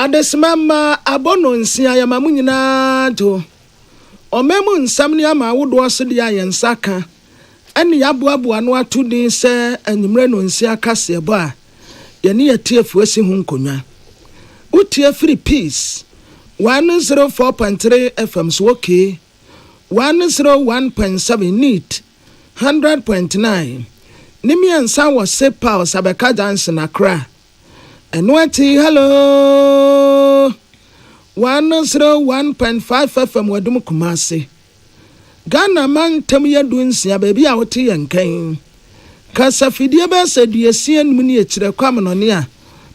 Adesmama abono nsia ya mamu nyina to. Omemu nsam ne ama wodo so de ayensaka. Ani yaboabo anu atudi se anyimre no nsia kase ebo a. Ye ne yetiefu asi hu nkonwa. Utie free peace. 104.3 FM so okay. 101.7 neat. 100.9. Nimi ansa was sepa Sabeka Johnson Accra. And what hello 101.5 FM Wadum Kumasi. Ghana man Tamia Dunsia baby out and cane. Casa Fidia Bessa Diasian Muni Kwamanonia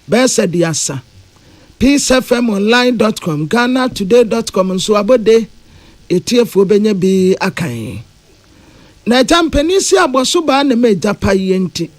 Bessa Diasa. peacefmonline.com GhanaToday.com and so abode etiefu benye bi akan. Na jampenisi abosuba na meja payenti.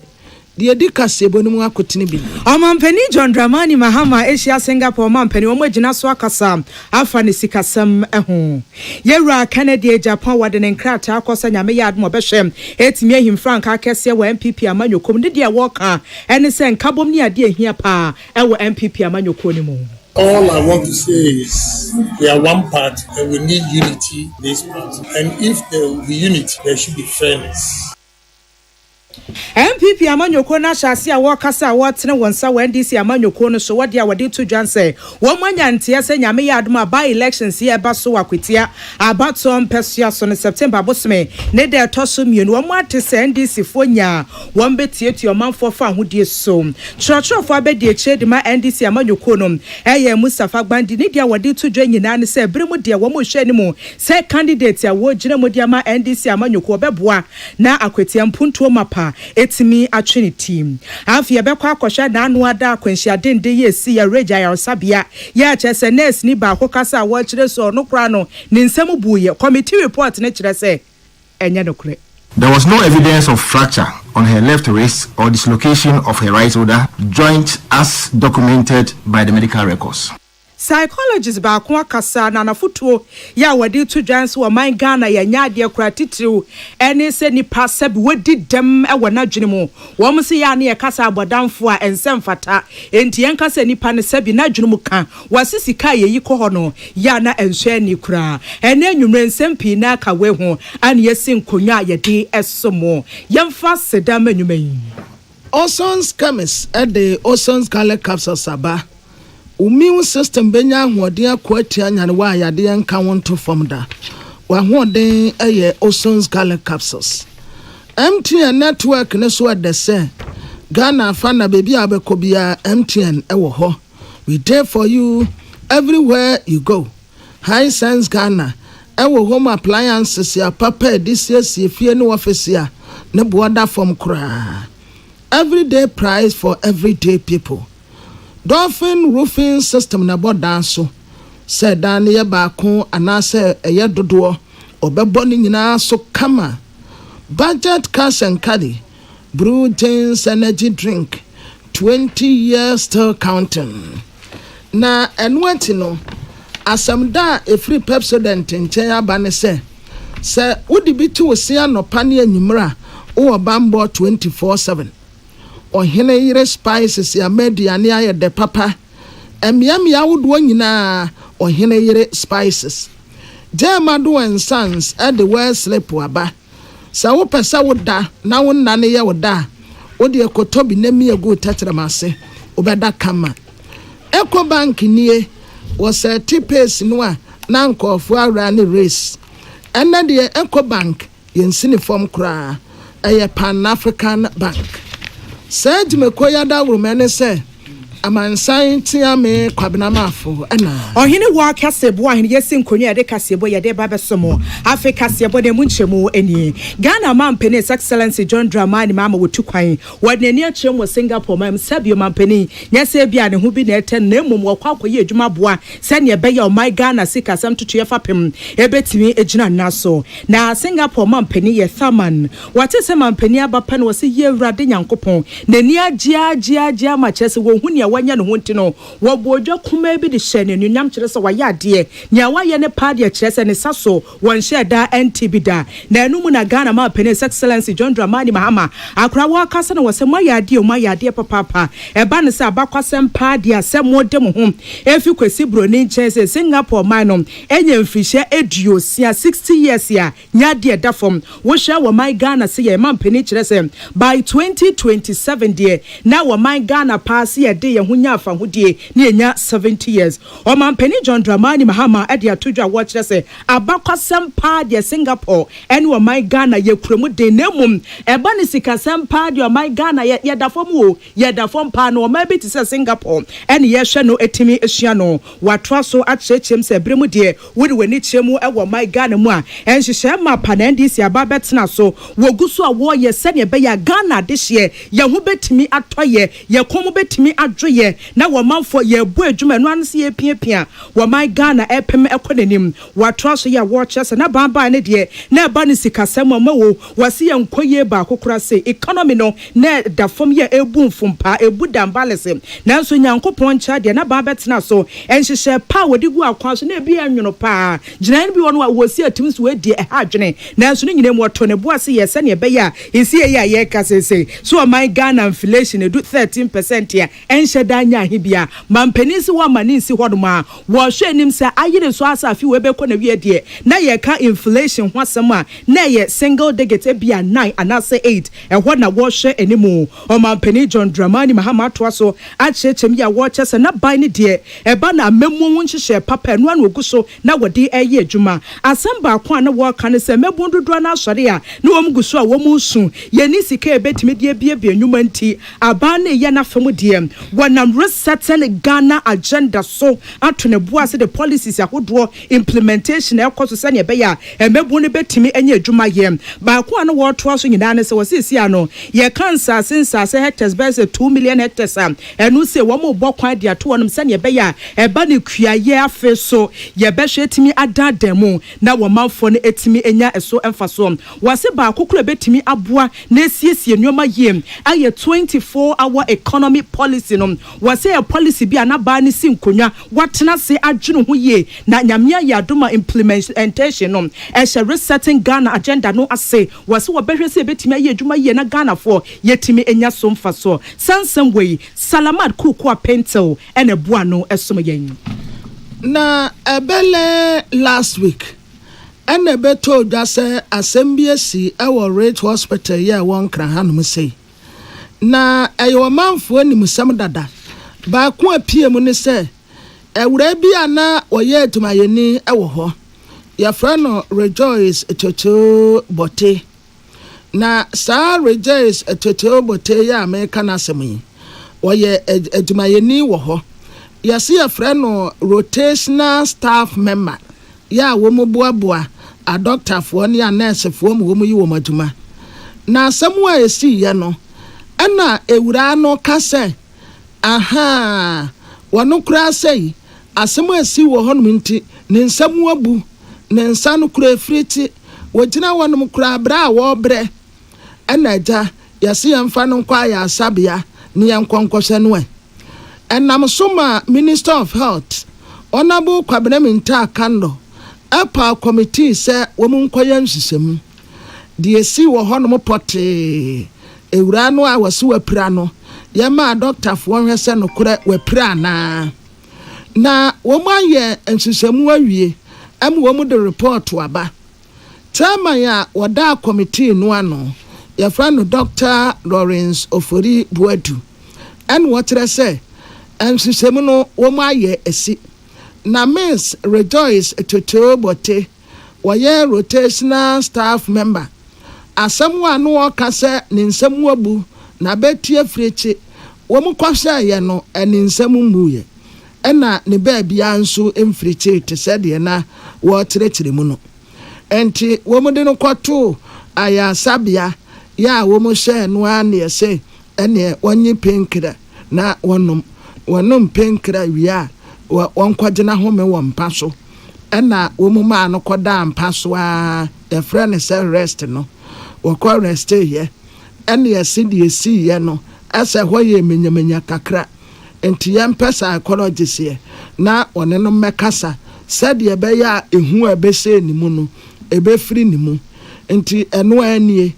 Die dikase bonimu akotini bi. Omampeni John Dramani Mahama Asia Singapore omampeni omagina so akasa afa ne sikasam eho. Yewra Canada Japan wade ne nkrata akosa nyame yadmo obehwem etimi ahim frank akese wa MPP amanyokom de dia woka ene se nkabom ne ade ahia pa ewo MPP amanyoko ni mu. All I want to say is we are one party and we need unity in this party. And if there will be unity, there should be fairness. MPP amanyoko na hyase a wakasa watene wonsa wa NDC amanyoko no so wade a wade to dwanse wo manya ntia se nyame ya adoma by elections ye ba so wakwetia abato mpesua so no September bosme ne de toso mienu wo ate se NDC fonya wo mbetietu omanfo fa ahodie so churchofo abedi echede ma NDC amanyoko no eye Mustafa Gbandi ne dia wade to dwan nyina ne se bremu de wo mo hwe ni mu se candidate a wo gina mo dia ma NDC amanyoko obeboa na akwetia mpuntuo mapa etimi atwene team afia bekwa akosha na anu ada akwanhia dende yesi ya reja ya osabia ya chese nurse ni ba akokasa wo kire so no kra no ne nsem buye committee report ne kire se enye no kure. There was no evidence of fracture on her left wrist or dislocation of her right shoulder joint as documented by the medical records. Psychologist ba kwa kasa na nafutuo ya wadi to dance wa my Ghana ya nyade kura titiriu ene se nipa sebi wadi dem ewa na dwene mu wo mo se ya na ye kasa abodamfo a ensem fata enti yen kasa nipa ne sebi na dwene mu ka wasisi ka ye yi ko no ya na enso ani kura ene anwumre ensem pi na ka we ho ane yesi nkonwa ye de esomo yemfa sedam anwuma yi. Osons Chemist at the Osons Garlic Capsules Saba. Immune system benya hoden akwatia nyane wa yade yanka wonto formda wa hoden eye Osons Garlic Capsules. MTN network ne so de se Ghana fa na baby abekobia MTN ewo ho. We there for you everywhere you go. High Sense Ghana ewo home appliances ya papa this year fie no office ya ne boda form kra. Everyday price for everyday people. Dolphin roofing system na boda so said dan ye baako anase eye dodo obebo ni nyina so kama. Budget cash and carry Brew James energy drink 20 years still counting. Na enwati no asam da e free Pepsodent nchen abane se wodi bi to se anopa ne anyimra wo bambo 24/7. Ohene yire spices ya mediane aye de papa emiamia wodo nyina ohene yire spices Jamado and Sons at the West Slip waba sa wo pesa woda na wo nane ye woda wodi ekotobi na mi ego tatramase obeda kama Ecobank nie was a tipes no a na nkofo awra ne race ena de Ecobank yensini form kra eye Pan African Bank. Said me koyada wumene se amansan tiame kwabena mafo ena ohene wa kasebo ahene yesi nkonwa de kasebo ye de babesomo Africa kasebo de munchemu eni Ghana mampeni Excellency John Dramani mama wotu kwan wadnani akyem wo Singapore mam sabio mampeni nyase bia ne ho bi na eten na emom wakwakoye adwuma boa se ne be ya my Ghana sikasam tutu ye fapem ebetimi ejina naso na Singapore mampeni ye Thaman wate se mampeni abapa no se ye wrade nyankopon nani agia ma chese wo hu ne wanya no honti no wo bodwa kuma bi de hye ne nyam kyerɛ sɛ wayɛ ade nya wayɛ ne pa de kyerɛ sɛ ne saso won hye da NTB da na enum na Ghana ma pene excellency John Dramani Mahama akra wo kasa na wo sɛ moyɛ ade papa eba ne sɛ abakwasɛm pa de asɛm modem ho efi kwesi broni nkyɛn sɛ Singapore man no enye mfihye eduosia 60 years ya nya de da fam wo hwɛ wo man Ghana sɛ yɛ man pene kyerɛ sɛ by 2027 de na wo man Ghana pass ye de ye hunya afa hodie na enya 70 years o man pene John Dramani Mahama e de atodwa wo kyerɛ sɛ abakwasɛm pa de Singapore ene wo man Ghana ye kuramu de nemum eba ne sikasɛm pa de wo man Ghana ye da fam o ye da fam pa no ma bi te sɛ Singapore ene ye hwɛ no etimi ehua no watwa so akyerɛkyerɛm sɛ bremu de wode wani kyerɛmu e wo man Ghana mu a enhyehyɛ ma pa na ndisi aba betena so wogu so a wo ye sɛ ne be ya Ghana de hye ye ho betimi atɔye ye komo betimi adwoye na wo manfo ye bu adwuma no anse ye piapia wo man Ghana epem ekonanim watwa so ye wo kyerɛ sɛ na bamba ne de na eba ne sikasɛm ma wo wase ye nkoye ba kokora sɛ economy no na da fam ye ebu mfumpa ebu dambalese nanso nyankopɔn kya de na ba betena so enhyehyɛ pa wodi gu akwa so na ebi anwono pa gyina bi wono wo si atim so edi ha adwene nanso ne nyina mu oto ne bo ase ye sɛ ne be ya esi ye ye ka sese so my Ghana inflation edu 13% ya enhye da nya ahibia mampanisi wo manisi hodoma wo hwe nim sɛ ayire so asafi we be kɔ na wie de na ye ka inflation ho asɛm a na ye single digit ebia 9 anase 8 ɛhɔ na wo hwe animu o mampani John Dramani Mahama to so akyerɛkyerɛm ya wo kyɛ sɛ na ban ne de ɛba na amemu ho nhyehyɛ papa no an ogu so na wode ɛyɛ adwuma asɛm ba ko a na wo ka ne sɛ mebon dodo na asɔre a na wo mgu so a wo mu su ye ni sika ebetimi de biebie nnwuma nti aba na ye na fam de wonam resetting Ghana agenda so ato ne bo ase the policies ahodoɔ implementation ɛkɔ so sɛ ne be ya emebon ne betimi anya adwuma ye ba ko a na wo to so nyina ne sɛ wo sisi ano ye cancer sensase hectares be sɛ 2 million hectares a ɛno sɛ wo mo bɔ kwan de ato wɔnom sɛ ne be ya ɛba ne kuaye afe so ye be hwe etimi adadam na wo manfo ne etimi enya eso emfa so wase ba kokura betimi aboa na esiesie nnwoma yiem aye 24-hour economy policy no wase a policy bi anaba ne si nkonwa watena se adwene ho yie na nyamea ya doma implementation no ehye resetting Ghana agenda no ase wase wo behwe se betimi aye adwuma yie na Ghana for yetimi enya so mfa so sansam wei Salamat Kuku Pentel ene boa no esom yen na ebele last week ene beto dwa se asembie si ewo Rate Hospital ya won kra hanum sei na eyo manfo anim sam dada ba ko apie mu ne se ewura bi ana oye tumayeni ewo ho ya fra no Rejoice Etoto Bote na sa Rejoice Etoto Bote ya America na asemi oye edumayeni wo ho ya si ya fra no rotational staff member ya wo mo boaboa a doctor fo ne a nurse fo mo wo mo yi wo maduma na asɛm a esi ye no ana ewura no kase aha wono kura sei asɛm a esi wo honom nti ne nsɛm abu ne nsa no kura friti wogina wonom kura bra a wo bre ana ja yɛse yɛmfa no kwa ya asabea ne yɛnkonkɔhwɛ no enam soma Minister of Health Honorable Kwabena Akan apa committee se wo munkoye nhysem de esi wo honom pote ewura no a wase wapira no ye ma doctor fo hwe se no kore wapira na wo maye nhysem awie am wo mu de report waba tama ya wada committee no ano ye friend Dr. Lawrence Ofori Buadu and what I say nhysem no wo maye esi na Miss Rejoice Etoto Bote waye rotational staff member asamwa no okase ne nsam abu na betie frichi wo mu kwahye ye no ene nsam muye ena ne baabia nso emfrichi te sede na wo tiretire mu no enti wo mu de no kwato aya sabia ya wo mu hye no an ye se ene wonyi penkra na wonom penkra wia wonkwagyina home wo mpa so ena wo mu ma no koda mpa so a the friend say rest no wo ko rest here ene ye si de si ye no asa hoye menyamenya kakra enti yɛmpɛ psychologist yɛ na ɔne no mmɛkasa sɛdeɛ ɛbɛyɛ a ehu a ɛbɛsɛ ne mu no ɛbɛfiri ne mu enti ɛno anie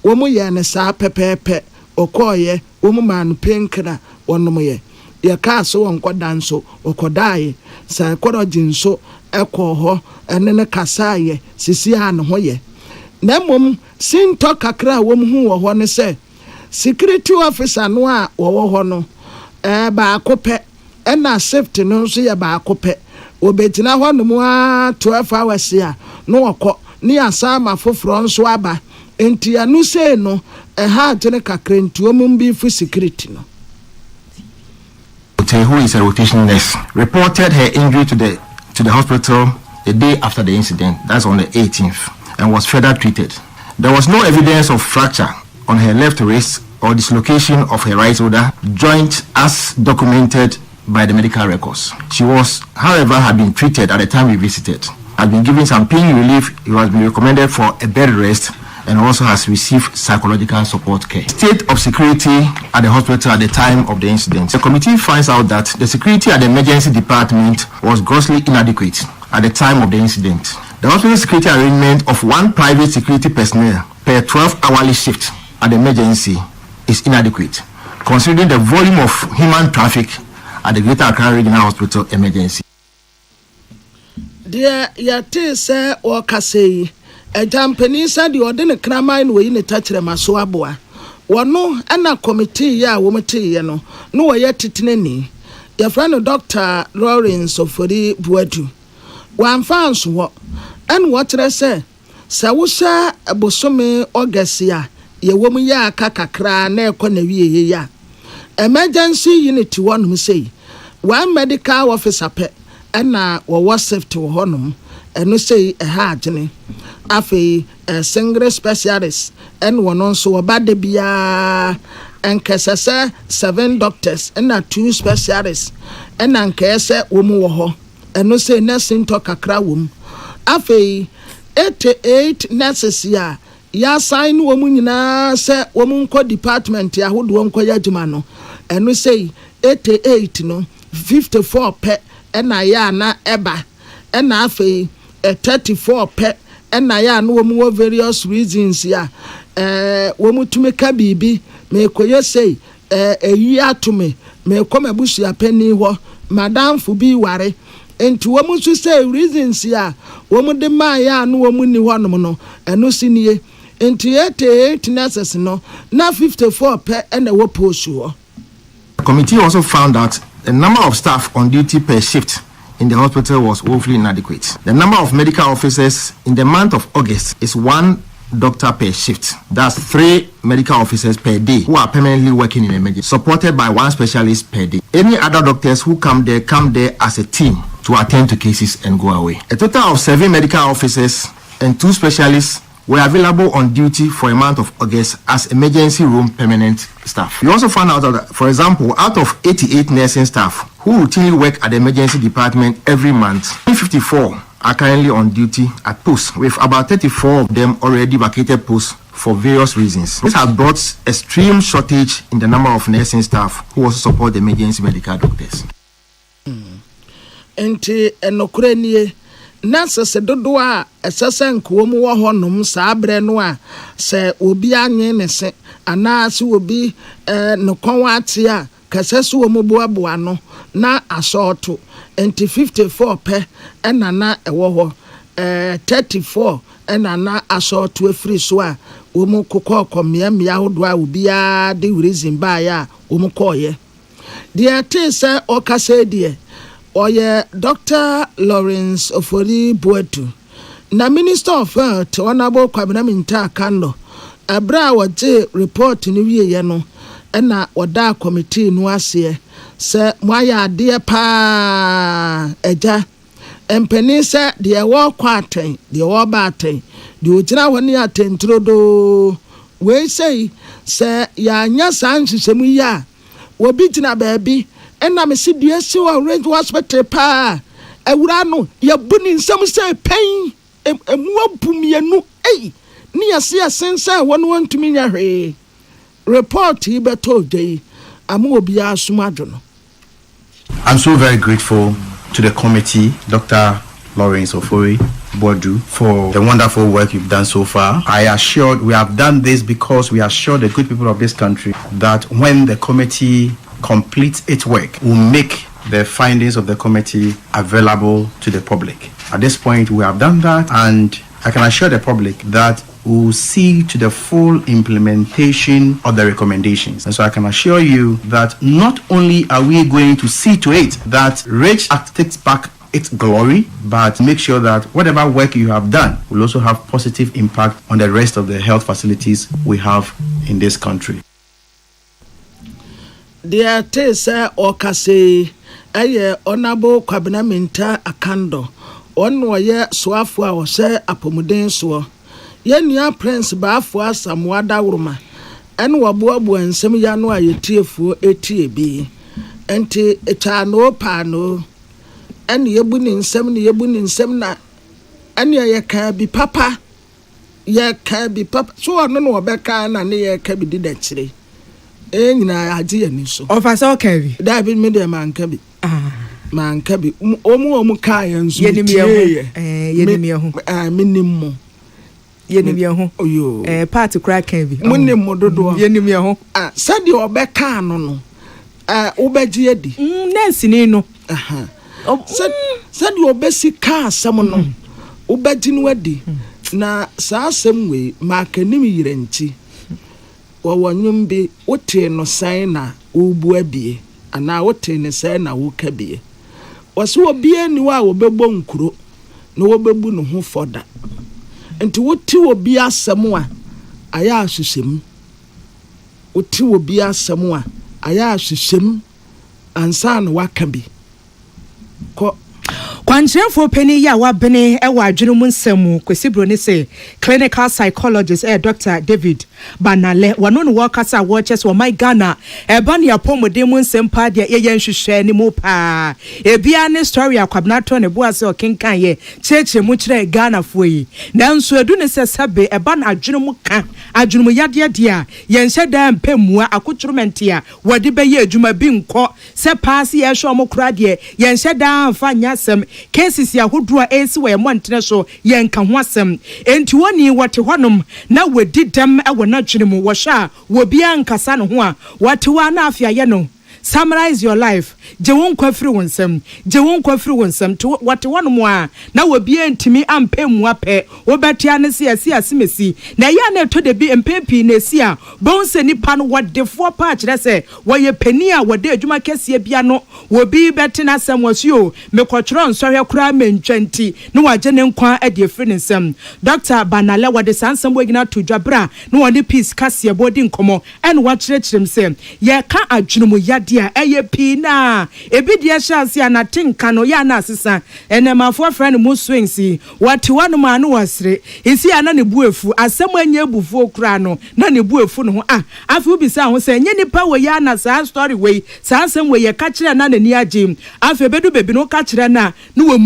wɔn yɛ ne saa pɛpɛɛpɛ ɔkɔɔyɛ wɔn maa no penkira wɔnom yɛ yɛkaa so wɔn nkɔda nso ɔkɔdaeɛ psychology nso ɛkɔɔ hɔ ɛne ne kasaayɛ sisi a ne ho yɛ na mmom sintɔ kakra a wɔn ho wɔ hɔ ne sɛ security officer no a wɔwɔ hɔ no baako pɛ ɛna safety no nso yɛ baako pɛ obɛgyina hɔ nom a 12 hours a no wɔkɔ ne asama foforɔ nso aba enti anu sei no ɛha agyene kakra nti wɔn bi fu security no. Who is a rotation nurse reported her injury to the hospital the day after the incident, that's on the 18th, and was further treated. There was no evidence of fracture on her left wrist or dislocation of her right shoulder joint as documented by the medical records. She was, however, had been treated at the time we visited, had been given some pain relief, it has been recommended for a bed rest, and also has received psychological support care. State of security at the hospital at the time of the incident. The committee finds out that the security at the emergency department was grossly inadequate at the time of the incident. The hospital security arrangement of one private security personnel per 12-hourly shift at the emergency is inadequate, considering the volume of human traffic at the Greater Accra Regional Hospital emergency. Dear Yate say or Kasei. A jampani said the ordinary cramine way in a touch of Masoaboa. One no, and a committee ya womati, no yet titini. Your friend Dr. Lawrence of Fori Buedu. One fans what, and what I say, Sawusha a bosome Augusia, ye woman ya kakakra ne konevi ya. Emergency unit one who say, one medical officer pet, and now was safe to honum. And no say a hard afe a single specialist and one also a bad bia and kese 7 doctors and 2 specialists and an kese woman and no say nursing to kakra wom afe 88 nurses ya sign woman na say woman ko department ya would won ko yaduma and no say 88 no 54 pe and ya na eba and afe 34 pet and I know more various reasons ya womu to make a baby me koye say a year to me come a bush ya penny wo madam fubi ware and to womu to say reasons ya womu de maya no womu ni one no and no senior into 88 nurses no na 54 pet and a wopo. The committee also found out the number of staff on duty per shift in the hospital was woefully inadequate. The number of medical officers in the month of August is 1 doctor per shift. That's 3 medical officers per day who are permanently working in emergency, supported by 1 specialist per day. Any other doctors who come there as a team to attend to cases and go away. A total of 7 medical officers and 2 specialists were available on duty for a month of August as emergency room permanent staff. We also found out that, for example, out of 88 nursing staff who routinely work at the emergency department every month, 54 are currently on duty at posts, with about 34 of them already vacated posts for various reasons. This has brought extreme shortage in the number of nursing staff who also support the emergency medical doctors. Nasa se dodo a esese nkuom wo honom saa bre no a se obi anye ne se ana se obi no konwate a kasese wo moboaboa no na asɔɔto enti 54 pɛ na ɛwɔ hɔ 34 na asɔɔto afiri so a wo mo kokɔ mia hodo a obi a de reason ba ya wo mo kɔɔyɛ de ate se ɔkasa die Oye Dr. Lawrence Ofori Buetu na Minister of Health Honorable Kwabena Minta Akan abra waje report ni wiye no na oda committee no ase se moya ade pa eja empeni se de wo kwaten de wo ba aten de ogina woni atentrodo we say se ya nya sanhwehwemu ya wo bi gina baabi ena me si dua si wa range hospital pa ewura no ya buni nsam se pen emu abumienu ni yase asense wonu wantumi nya hwe report yi beto dey amu obi asuma dwono I'm so very grateful to the committee, Dr. Lawrence Ofori Bodu, for the wonderful work you've done so far. I assured we have done this because we assure the good people of this country that when the committee completes its work, we'll make the findings of the committee available to the public. At this point, we have done that, and I can assure the public that we'll see to the full implementation of the recommendations. And so I can assure you that not only are we going to see to it that REACH Act takes back its glory, but make sure that whatever work you have done will also have positive impact on the rest of the health facilities we have in this country. There is Okase, Honorable Kwabena Akando, Onwaya Swafwa or Sir Apomuden Swa, Yenya Prince Bafwa Samwada Wurma, and Wabuabu and Semianwa Yetifu ATB, Ente Etano Pano. And yebunin semna, and ye can be papa, ye can be papa. So I don't know about can and ye can be did actually. And I idea so. Of us all can be. That be media man can be. Man can be. Omo Kayans, minimum. Yenimia, oh, you part to crack can be. Munim Mododo, Yenimia, said your back no. Ubejiedi. Nancy Nino. Said your basic car someone ubajin wedi na saa asem we makanim yirenti wawanyum bi wote no san na ubu abie ana wote ne san na woka bie waso obi ani wa wobebo nkuro na wobebu no ho foda enti wote obi asem a aya ahwehwem wote obi asem a aya ahwehwem ansa na waka bi Kwanchefo penny ya wabene ewa adwenumu nsemu kwesibro ne say clinical psychologist Dr. David Banale wano no workasa watches wo my Ghana eba ne apomodemu nsempa de ye nhwehwe ni mu pa ebia ne story akwabnato ne boase okenkan ye cheche mu kire Ghana foyi nanso edu ne se sabe eba na adwenumu ka adwenumu yade de a ye nhye da mpemua akoturumenti a wode be ye adwuma bi nko se pass ye hwe omokura de ye nhye da amfa nyasem cases ya hodua esi we montene so ye nka ho asem enti woni wote honom na wedi dem e na dwenemu wo hwa wo bia nkasa no ho a wote wa na afia ye no summarize your life je won kwafiri wonsam to wote wonom a na wo bia ntimi ampemu ape wo betia ne se asimesi na ya na to de bi empempi na esi a bonse nipa no wodefo pa kire se wo ye pani a wode adwuma kese bia no wo bi betina asem wasuo mekotro nsɔhwe kura mentwanti no waje ne nkwa ade efiri nsam Dr. Banale wode sansam wogina to dwabra no wode peace kase bodi nkomo en wakyerɛkyerɛm se ye ka adwenumu yade a eye pi na ebi de hyase anatenka no ya na asesa enemafo friend mu swingsi wate wanu ma no wasre isi ana ne buefu asem anya ebufu okura no na ne buefu no ho afi obisa ho se nye nipa we ya na sa story we sa asem we ye ka kire na ni agye afi bedu bebi no ka kire na no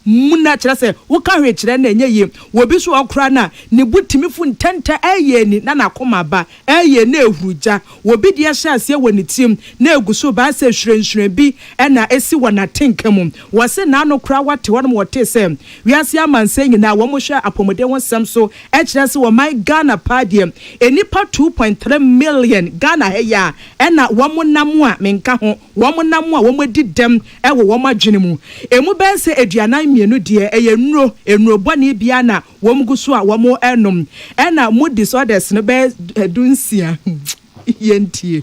muna kire se wo ka hwe kire na enye ye wo bi so okura na ne butimi fu ntenta eye ni na nakoma ba eye na ehuruja wo bi de hyase wo ne tim na eguso ba se hwrenhwren bi na esi wo na tenkam wo se na no kura wate wo no wote se wiase amanse nyina wo mo hwe apomode wonsam so e kire se wo my Ghana padiem enipa 2.3 million Ghana heya na wo mo nam a menka ho wo mo nam a wo mo didem e wo mo adwenemu emu ben se aduanan mienu de eye nnuro bone bia na wo mo guso a wo mo enom na mo disorders no be dunsia yentie.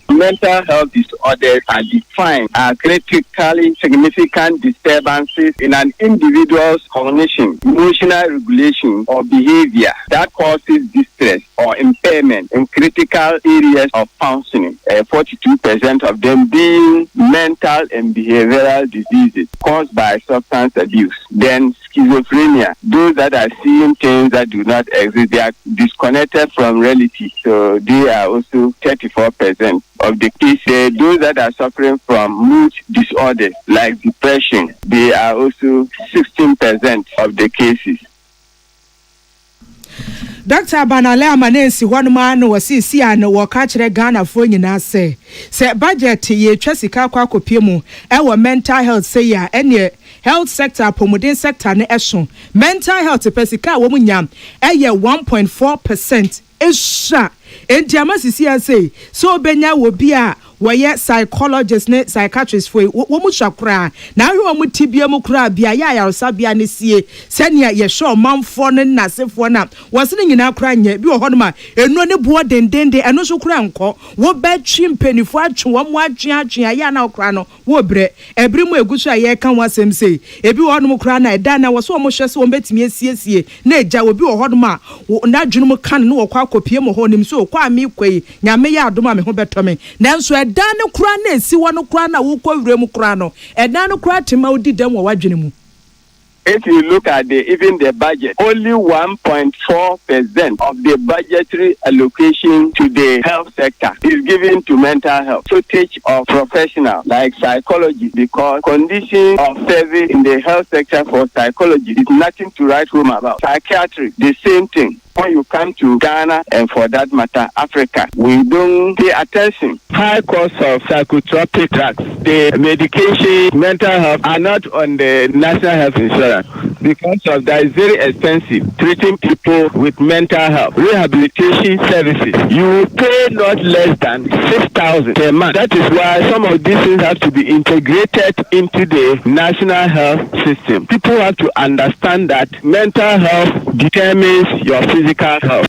Mental health disorders are defined as critically significant disturbances in an individual's cognition, emotional regulation, or behavior that causes distress or impairment in critical areas of functioning. 42% of them being mental and behavioral diseases caused by substance abuse. Then schizophrenia, those that are seeing things that do not exist, they are disconnected from reality. So they are also 34% of the cases. Those that are suffering from mood disorders like depression, they are also 16% of the cases. Dr. Banale Amanensi wanuma no wasisi ano waka kire Ghana fo nyina se budget ye twa sika kwa kopie mu e mental health say ya ene health sector pomodin sector ne eso mental health pesika wo munya eye 1.4% esha enti amasisi ase so benya wo bia woye psychologist ne psychiatrist for wo mu shakra na hwe wo tibia mu kra bia ya yaresabia ne sie senia ye show manfo ne nasefo na wose ne nyina kra nya bi wo hono ma enu ne bo dendende eno so kra nko wo ba twi mpanifo atwe wo mu atwe ya na kra no wo bre ebri mu egusu aye kan wasem sei ebi wo hono mu kra na eda na wo so mo hwese wo betimi asiesie na eja wo bi wo hono ma na dwunu mu kan ne wo kwa kopie mo ho nim so kwa mi kwei nyame ya adoma me ho betome nanso dan no kura na esi wono kura na wo kwawure mu kura no edan no kura tema odi dem wo wadwene mu. If you look at even the budget, only 1.4% of the budgetary allocation to the health sector is given to mental health. Shortage of professionals like psychologists, because conditions of service in the health sector for psychology is nothing to write home about. Psychiatry, the same thing. When you come to Ghana and for that matter Africa, we don't pay attention. High cost of psychotropic drugs, the medication, mental health are not on the national health insurance. Because of that, it's very expensive treating people with mental health. Rehabilitation services, you will pay not less than 6,000 per month. That is why some of these things have to be integrated into the national health system. People have to understand that mental health determines your physical health.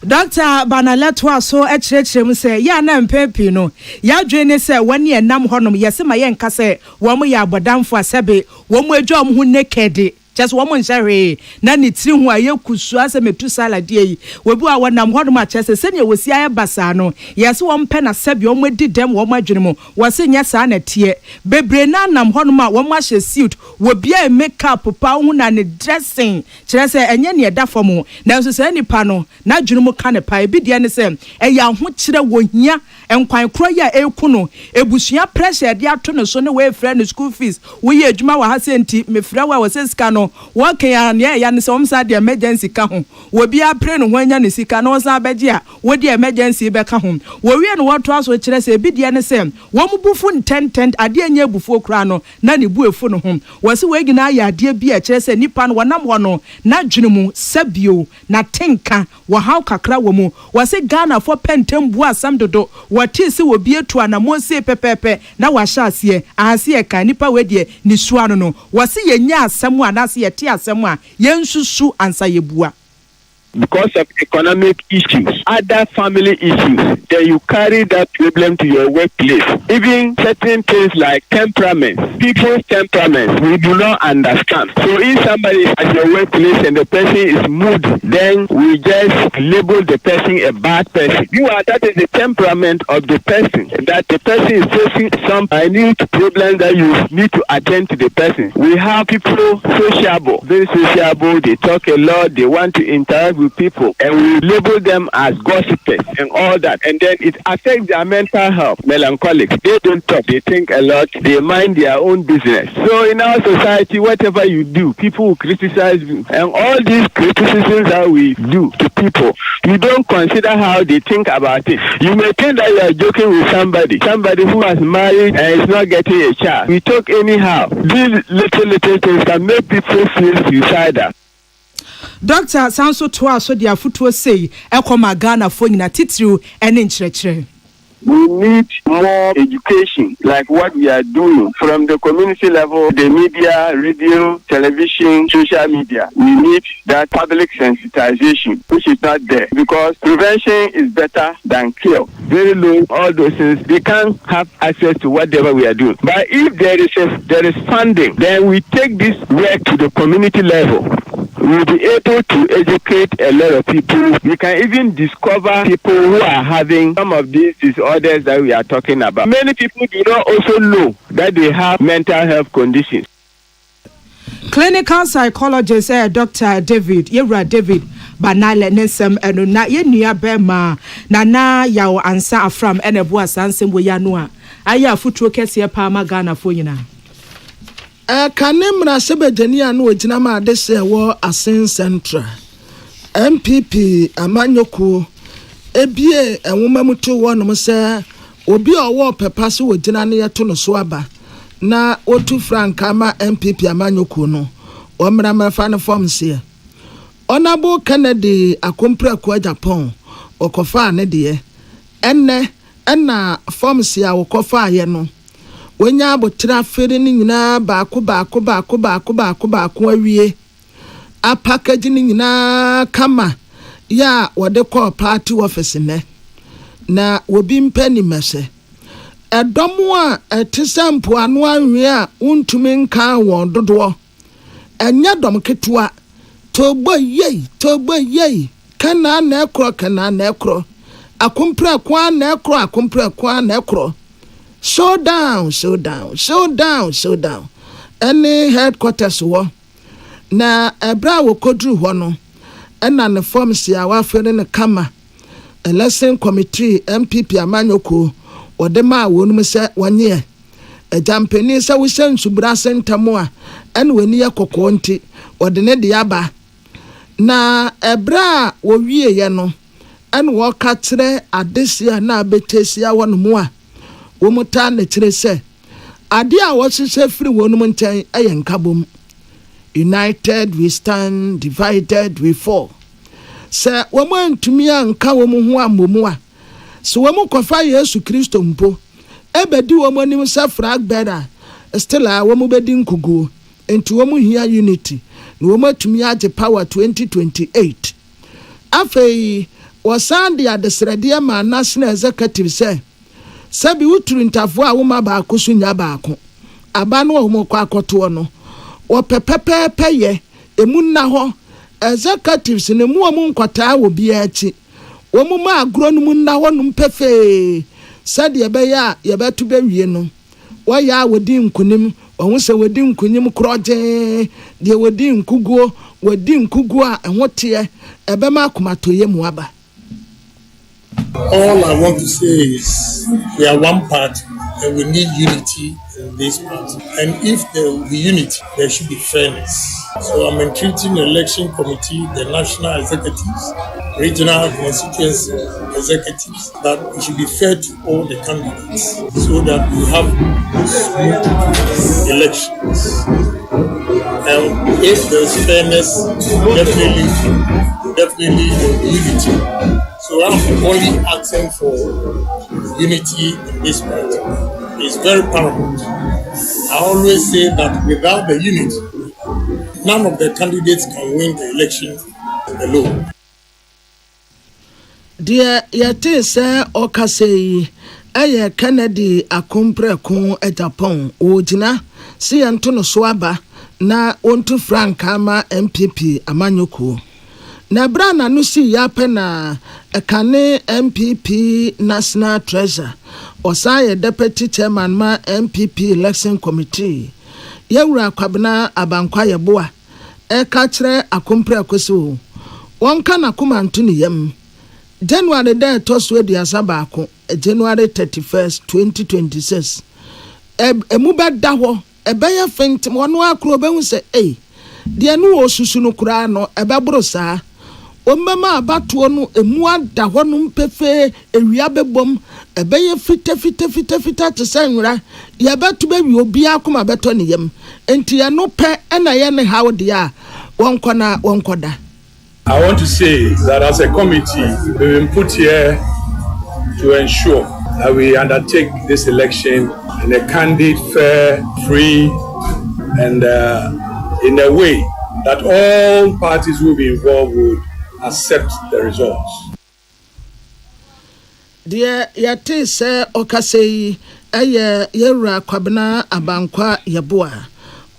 Dr. Banaletwa so echirechirem say ya na mpepi no ya dwene say wani enam honom yese ma ye nka say wo mo ya abodamfo asebe wo mo adwa mo hu naked just wo mo nhare na ni tiri hu aye kusu ase metu salad yi we bu a wonam hodom a chese se ne wosi aye basa no yese wo mpe na sebe wo mo didem wo mo adwene mo wo se nya sa na tie bebre na nam hodom a wo mo ahye suit wo bia makeup pa hu na ne dressing kire se enye ne da fom na so se nipa no na adwene mo ka ne pa bi de ne se eya ho kire wo hia enkwan kro ya eku no ebusua pressure de ato no so ne we frɛ no school fees wo ye adwuma wa ha senti me frɛ wa se sika no wo kan ya ne se omsa de emergency ka ho wo bia pre no ho anya ne sika no sa beje a wo de emergency be ka ho wo wie no woto aso kire se bi de ne se wo mu bufu ntent ade anya bufu okura no na ne bu efu no ho wo se we gina ya ade bi a kire se nipa no wonam ho no na dwene mu sabio na tenka wo haw kakra wo mu wo se Ghana for pentem bu asam dodo wati se wo bie tu anamo se pepepe na wa hya ase ahase e kan nipa we de ni suano no wo se yenya asam a na se yete asam a yensusu ansa yebua. Because of economic issues, other family issues, then you carry that problem to your workplace. Even certain things like temperaments, people's temperaments, we do not understand. So if somebody is at your workplace and the person is moody, then we just label the person a bad person. That is the temperament of the person, that the person is facing some minute problem that you need to attend to the person. We have people sociable, very sociable, they talk a lot, they want to interact with people, and we label them as gossipers and all that, and then it affects their mental health. Melancholics, they don't talk, they think a lot, they mind their own business. So in our society, whatever you do, people will criticize you, and all these criticisms that we do to people, you don't consider how they think about it. You may think that you are joking with somebody who has married and is not getting a child. We talk anyhow. These little things can make people feel suicidal. Dr. Sanso Toa so dia futuo sei ekoma Ghana fo nyina titiriu ene nkyerɛkyerɛ. We need more education, like what we are doing from the community level, the media, radio, television, social media. We need that public sensitization, which is not there, because prevention is better than cure. Very low, all those things, they can't have access to whatever we are doing. But if there is funding, then we take this work to the community level. We'll be able to educate a lot of people. We can even discover people who are having some of these disorders that we are talking about. Many people do not also know that they have mental health conditions. Clinical psychologist Dr. David Banale Nesem eno na ye nua bema na yawo ansa afram ene bo asansem wo ya no a aya futuo kese pa ma Ghana fo nyina. Kanem na sebejani anu ojina ma de se wo Asin Central. MPP amanyoku ebie enwoma mutu wonom se obi owo pepa so wogina ne yeto no so aba na otu frank ama MPP amanyoku no omra mafa ne form se Honorable Kennedy akompra kwa Japan okofa ne de ena form se a okofa ye no wonya abotira fere ni nyina baako awie a package ni nyina kama ya wode call party office ne na wobi mpani mese edomo a etisampo anu anwe a untumi nka won dodo enya dom ketua togbo yei kana na ekro akompra kwa na ekro show down any headquarters wo na ebra wo kodru ho no ena ne form si a wa fere ne kama election committee MPP amanyoko wode ma wonum se wanye ejampeni se wo hye nsubra sentamo a ene wani yakoko nti wode ne de aba na ebra wo wie ye no ene wo ka kire adesia na abetesia wonum a wo muta ne kire se ade a wo hye free wonum nten eyenkabom. United we stand, divided we fall. Sir, woman to me and Kawamua Mumua. So woman kofa Yesu Christo mpo. Ebedi woman himself frag better. Still a woman bedding kugu. And to woman here unity. No woman to me at the power 2028. Afe was Sandy at the Sredia man national executive say. Sabi utru intafua woma ba kusunya baako. Abano omo kwa kotono. O pepepepe ye emunna ho executives ne mu omu nkwata wo bia achi wo mu ma agro no munna ho no mpefe sade be ya ye beto be wie no wo ya wodi nkunim wo se wodi nkunim kroje de wodi nkuguo a ehote ebe ma akomato ye mu aba. All I want to say is we are one party and we need unity in this party. And if there will be unity, there should be fairness. So I'm entreating the election committee, the national executives, regional constituency executives, that it should be fair to all the candidates so that we have smooth elections. And if there's fairness, definitely unity. So I'm only asking for unity in this party. It's very paramount. I always say that without the unity, none of the candidates can win the election alone. Dear yete se okasei eye Kennedy akompre kun e Japan ojina si antono so aba na onto Frank ama MPP amanyoko. Na brana no si yape na ekane MPP National Treasurer osaye Deputy Chairman ma MPP Election Committee yewura kwabena abankwa yeboa eka kire akompre akoso wonka na kuma ntuni yam January day toso ediasa baako January 31st 2026 emu beda ho ebeye fent wono akro behu se de no osusu no kura no ebebro saa Omema abatuo no emu ada ho no mpefe ewia bebom ebeye fita te sanwura ye beto be wi obi akoma beto ne yam enti ye no pe na ye ne how dia wonkoda. I want to say that as a committee we've been put here to ensure that we undertake this election in a candid, fair, free and in a way that all parties will be involved would accept the results. Dear yate se okasei eye yewura kwabena abankwa yeboa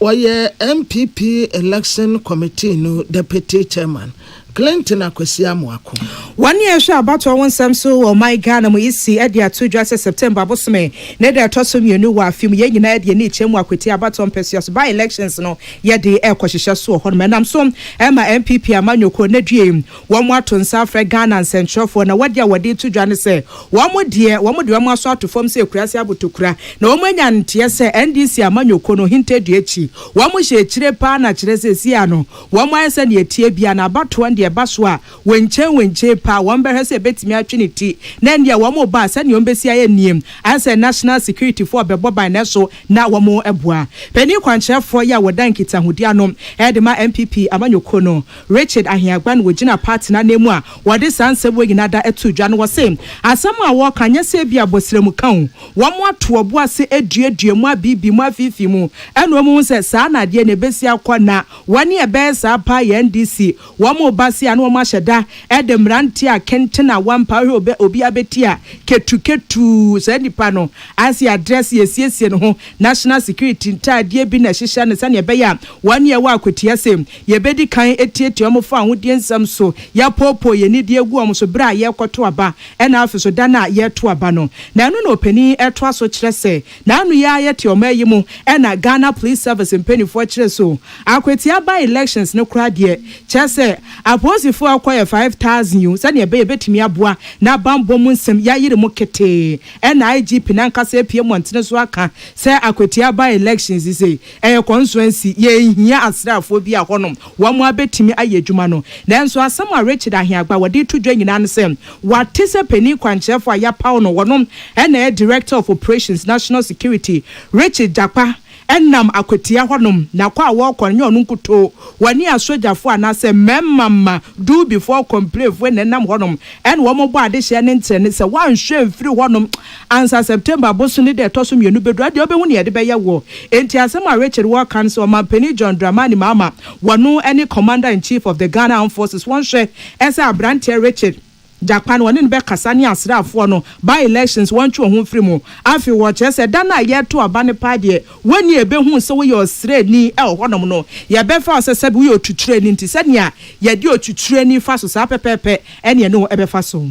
oye MPP Election Committee no Deputy Chairman Clinton akwesi amoako. 1 year sha about one samso o my Ghana mo isi e dia to dwa September bosome na dia to so mienu wa afim ye nyina dia ni chemu akweti abaton pesias by elections no ye de e kwahihye so ho no nam so e ma MPP amanyoko na due wo mo ato nsa afre Ghana nsenthrofo na wadia wade to dwa ne se wo mo de wo aso ato fom se kurase abotokura na wo manya ntie se NDC amanyoko no hinte dua echi wo mo hye kire pa na kire se sia no wo mo ayese na etie bia na abato de ba so a wenche pa won be hwese betimi atweniti na ndia wo mo ba se ne ombesi aye niem anse national security for bebo ban na so na wo mo eboa pani kwankyerefo ya wodan kitahudi anom edema MPP amanyoko no Richard Ahiagba no wogina party na nemu a wode sansebo ginada etudwa no wose asam a wo kanya se bia bosremu kan wo mo ato obo ase eduedue mu abibi mu afifi mu eno mu se saa na de ne besi akona wani ebe saa pa ya NDC wo mo basi anu mo ahyeda edemranti a kentena wampa obi abetia ketu se nipa no as address yesiesie no ho national security ntade bi na hyehya ne sane ebe ya wani e wa akotia sem ye bedi kan etietie mo fa ahodie nsam so ya popo ye ni de egu om so bra ye kwoto aba ena afiso da na ye to aba no na anu no pani eto aso kire se na anu ya ye te omayi mu ena Ghana Police Service mpani fo kire so akwatia ba elections no kra de chese aposifo akoye 5000 you sane ebe ye betimi aboa na bambo mu nsem ya yire mo kete ena IGP na nkasa epie montene so aka se akwatia ba elections ise constituency ye hia asrafo bi a honom wo mo abetimi ayedwuma no nanso asam a Richard Ahiagba wode tudwa nyina no sem wate se pani kwankyerefo ya paw no wonom ena director of operations national security Richard Jakpa enam akwatia honom na kwa wo konye onu nkuto wani asojafo anase memma do before complain when enam honom en wo mo bo adehye ne ntrene se wanhwe mfiri honom ansa September bosu ne de toso mienu bedu ade obehu ne ye de beye wo enti asem a Richard War Council Mampeni John Dramani Mama wonu any commander in chief of the Ghana Armed Forces one share esa Abrantia Richard Japan woni be kasani asrafo no by elections wonchu ho free mu afi wo che se da na ye to aba ne pa de woni ebe hu se wo ye osre ni e honom no ye be fa se sebi wo otuture ni nti se nia ye de otuture ni fa so sa pepepe ene no ebe fa so.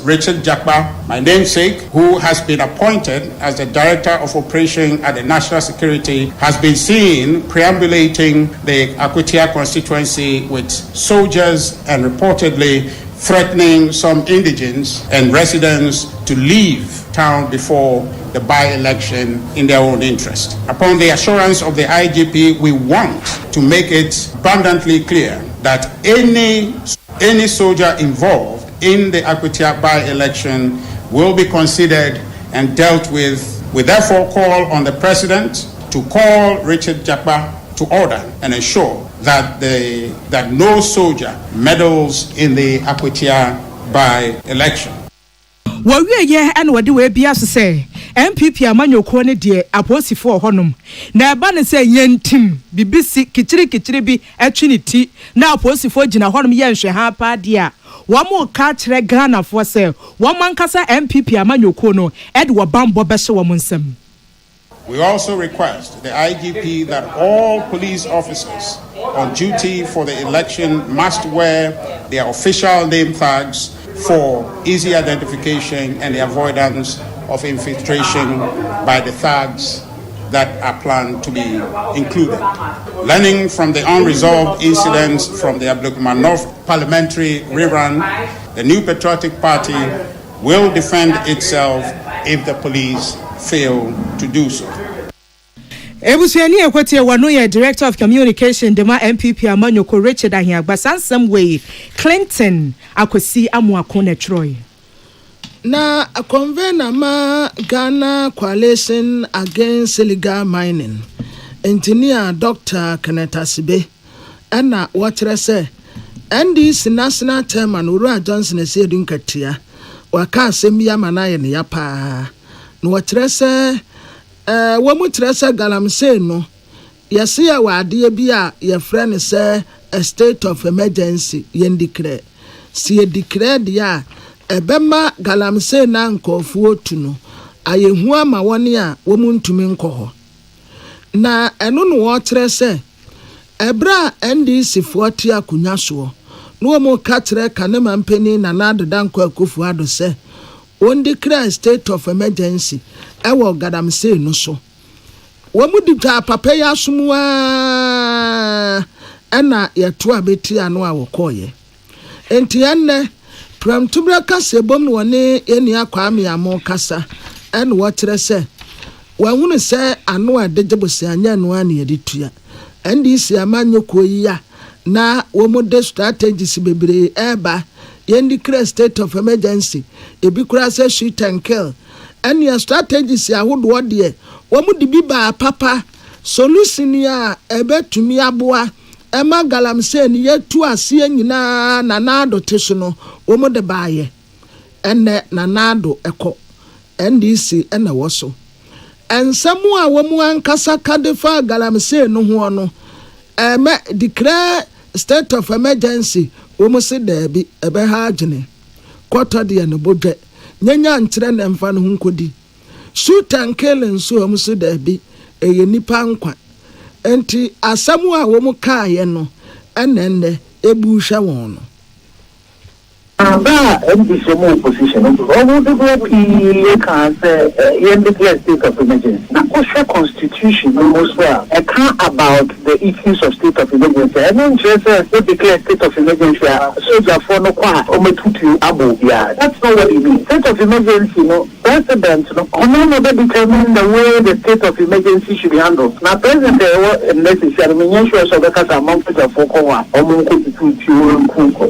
Richard Jakpa, my namesake, who has been appointed as the Director of Operation at the National Security, has been seen preambulating the Akwatia constituency with soldiers and reportedly threatening some indigents and residents to leave town before the by-election in their own interest. Upon the assurance of the IGP, we want to make it abundantly clear that any soldier involved in the Akwatia by-election will be considered and dealt with. We therefore call on the President to call Richard Jakpa to order and ensure that no soldier meddles in the Akwatia by-election. Wawie ye ene wode we bia so se MPP amanyoko ne de aposifo honum na eba ne se yentim bibisi kichiri bi atwiniti na aposifo gina honum ye nhwe ha pa de a wo mo ka kire Ghana fo se wo mankasa MPP amanyoko no ede wo bambo be hye wo nsam. We also request the IGP that all police officers on duty for the election must wear their official name tags for easy identification and the avoidance of infiltration by the thugs that are planned to be included. Learning from the unresolved incidents from the Ablekuma North parliamentary rerun, the New Patriotic Party will defend itself if the police fail to do so. Ebusuani ekwotie wano ye Director of Communication dema MPP amanyoko Richard Ahiagba sansam way Clinton akosi amuako na Troy. Na a convener ma Ghana Coalition Against Illegal Mining. Engineer Dr. Kenneth Asibe ena watere se NDC National Chairman Urua Johnson esedun katia waka asem ya manaye ne ya pa no watere se wamutresa galamse no yesi ya wade bi a ye frɛ ne sɛ a state of emergency yen declare si ye declare dia ebema galamse na nkɔfuo tu no ayehu ama wɔne a wɔmuntumi nkɔ na ɛno no wɔtrɛ sɛ ebra NDC foɔte akunya soɔ no wɔn ka trɛ kanema mpeni na nadeda nkɔ akufu ado sɛ on declare state of emergency ewo gadamse no so wamudi twa papa ya sumwa ena yeto abeti ano a wokoye enti enne pram tubra kase bom no ne eni akwame amo kasa ene wotre se wahunu se ano a dejebose anya no an ye ditua endi si amanyoko yi a na wɔn de strategies bebree ɛɛba yɛn declare state of emergency ebi kura sɛ shoot and kill ɛnea strategies ahodoɔ deɛ wɔn de bi baa papa solution a ɛbɛtumi aboa ɛma galamsey ni yɛtu aseɛ nyinaa na naado te so no wɔn de baayɛ ɛnɛ na naado ɛkɔ ndc ɛna wɔ so nsɛm a wɔn ankasa kade fa galamsey no ho no declare state of emergency wɔn se daabi ɛbɛha agyene kɔtɔ deɛ no bodwe nyanya nkyerɛ na mfa no ho nkɔdi shoot and kill nso wɔn se daabi ɛyɛ nipa nkwa enti asɛm a wɔn kaayɛ no ɛnɛnɛ ebu hwɛ wɔn no. Aba MPC mo opposition no owo de go can say yen declare state of emergency. Na also constitution almost well. I can't about the issues of state of emergency. I don't just say declare state of emergency. Soldier for no kwa o metutu abo bia. That's not what it means. State of emergency no president no ono determine the way the state of emergency should be handled. Now president necessary mean sure so because among people for kwa o mo ko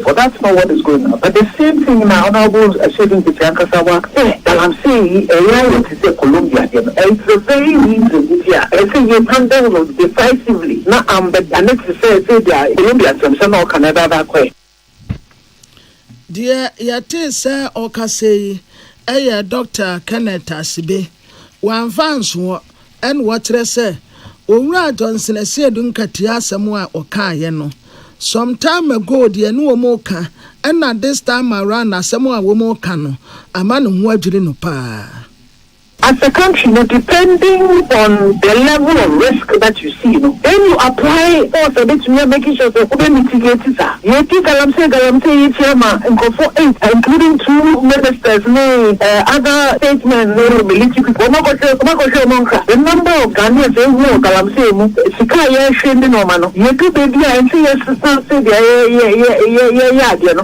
but that's not what is going on. But the same thing now, Honorable Shedin Pitankasawa, that I'm saying, to say Colombia, it's a very reason here. I say you handle decisively. Now I'm the next to say that Colombia, some Canada that way. Dear Yate, sir, or Casey, Dr. Kenneth Asibe, one fans and what they say, Ura Johnson said, Dunkatia Samoa or Kayeno. Some time ago, dear no moka. And at this time around, as someone will more cano, a man who was no pa. As a country, depending on the level of risk that you see, then you apply also to making sure that we mitigate it. You think Galamsey, Chama, and go for 8, including 2 ministers, other statements, military people. The number of Ghanaians who Galamsey, Sikaya, Shendi Nomano, you could be and see your sister say,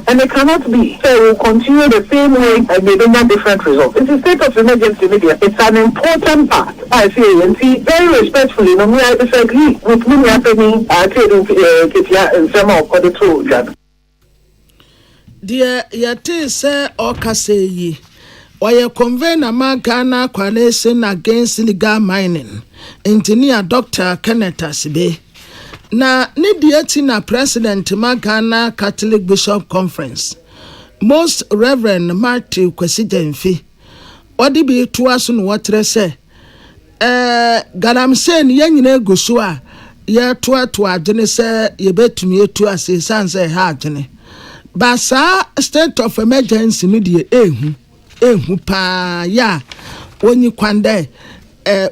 and it cannot be. So we will continue the same way and getting a different result. It's a state of emergency media. It's an important part. I say, and see, very respectfully, no, I disagree with me happening in some of the two. Dear Yate, sir, or Kaseyi, or you convene a Ghana coalition against illegal mining, engineer Dr. Kenneth Asibe. Na Nidiatina President Ghana Catholic Bishop Conference, Most Reverend Matthew Kwesidenfi. Odi bi to aso no wotre se galamsey ne yanyina guso a ye to adwene se ye betumi etu ase sanse ha adwene ba sa state of emergency no de ehu pa ya woni kwande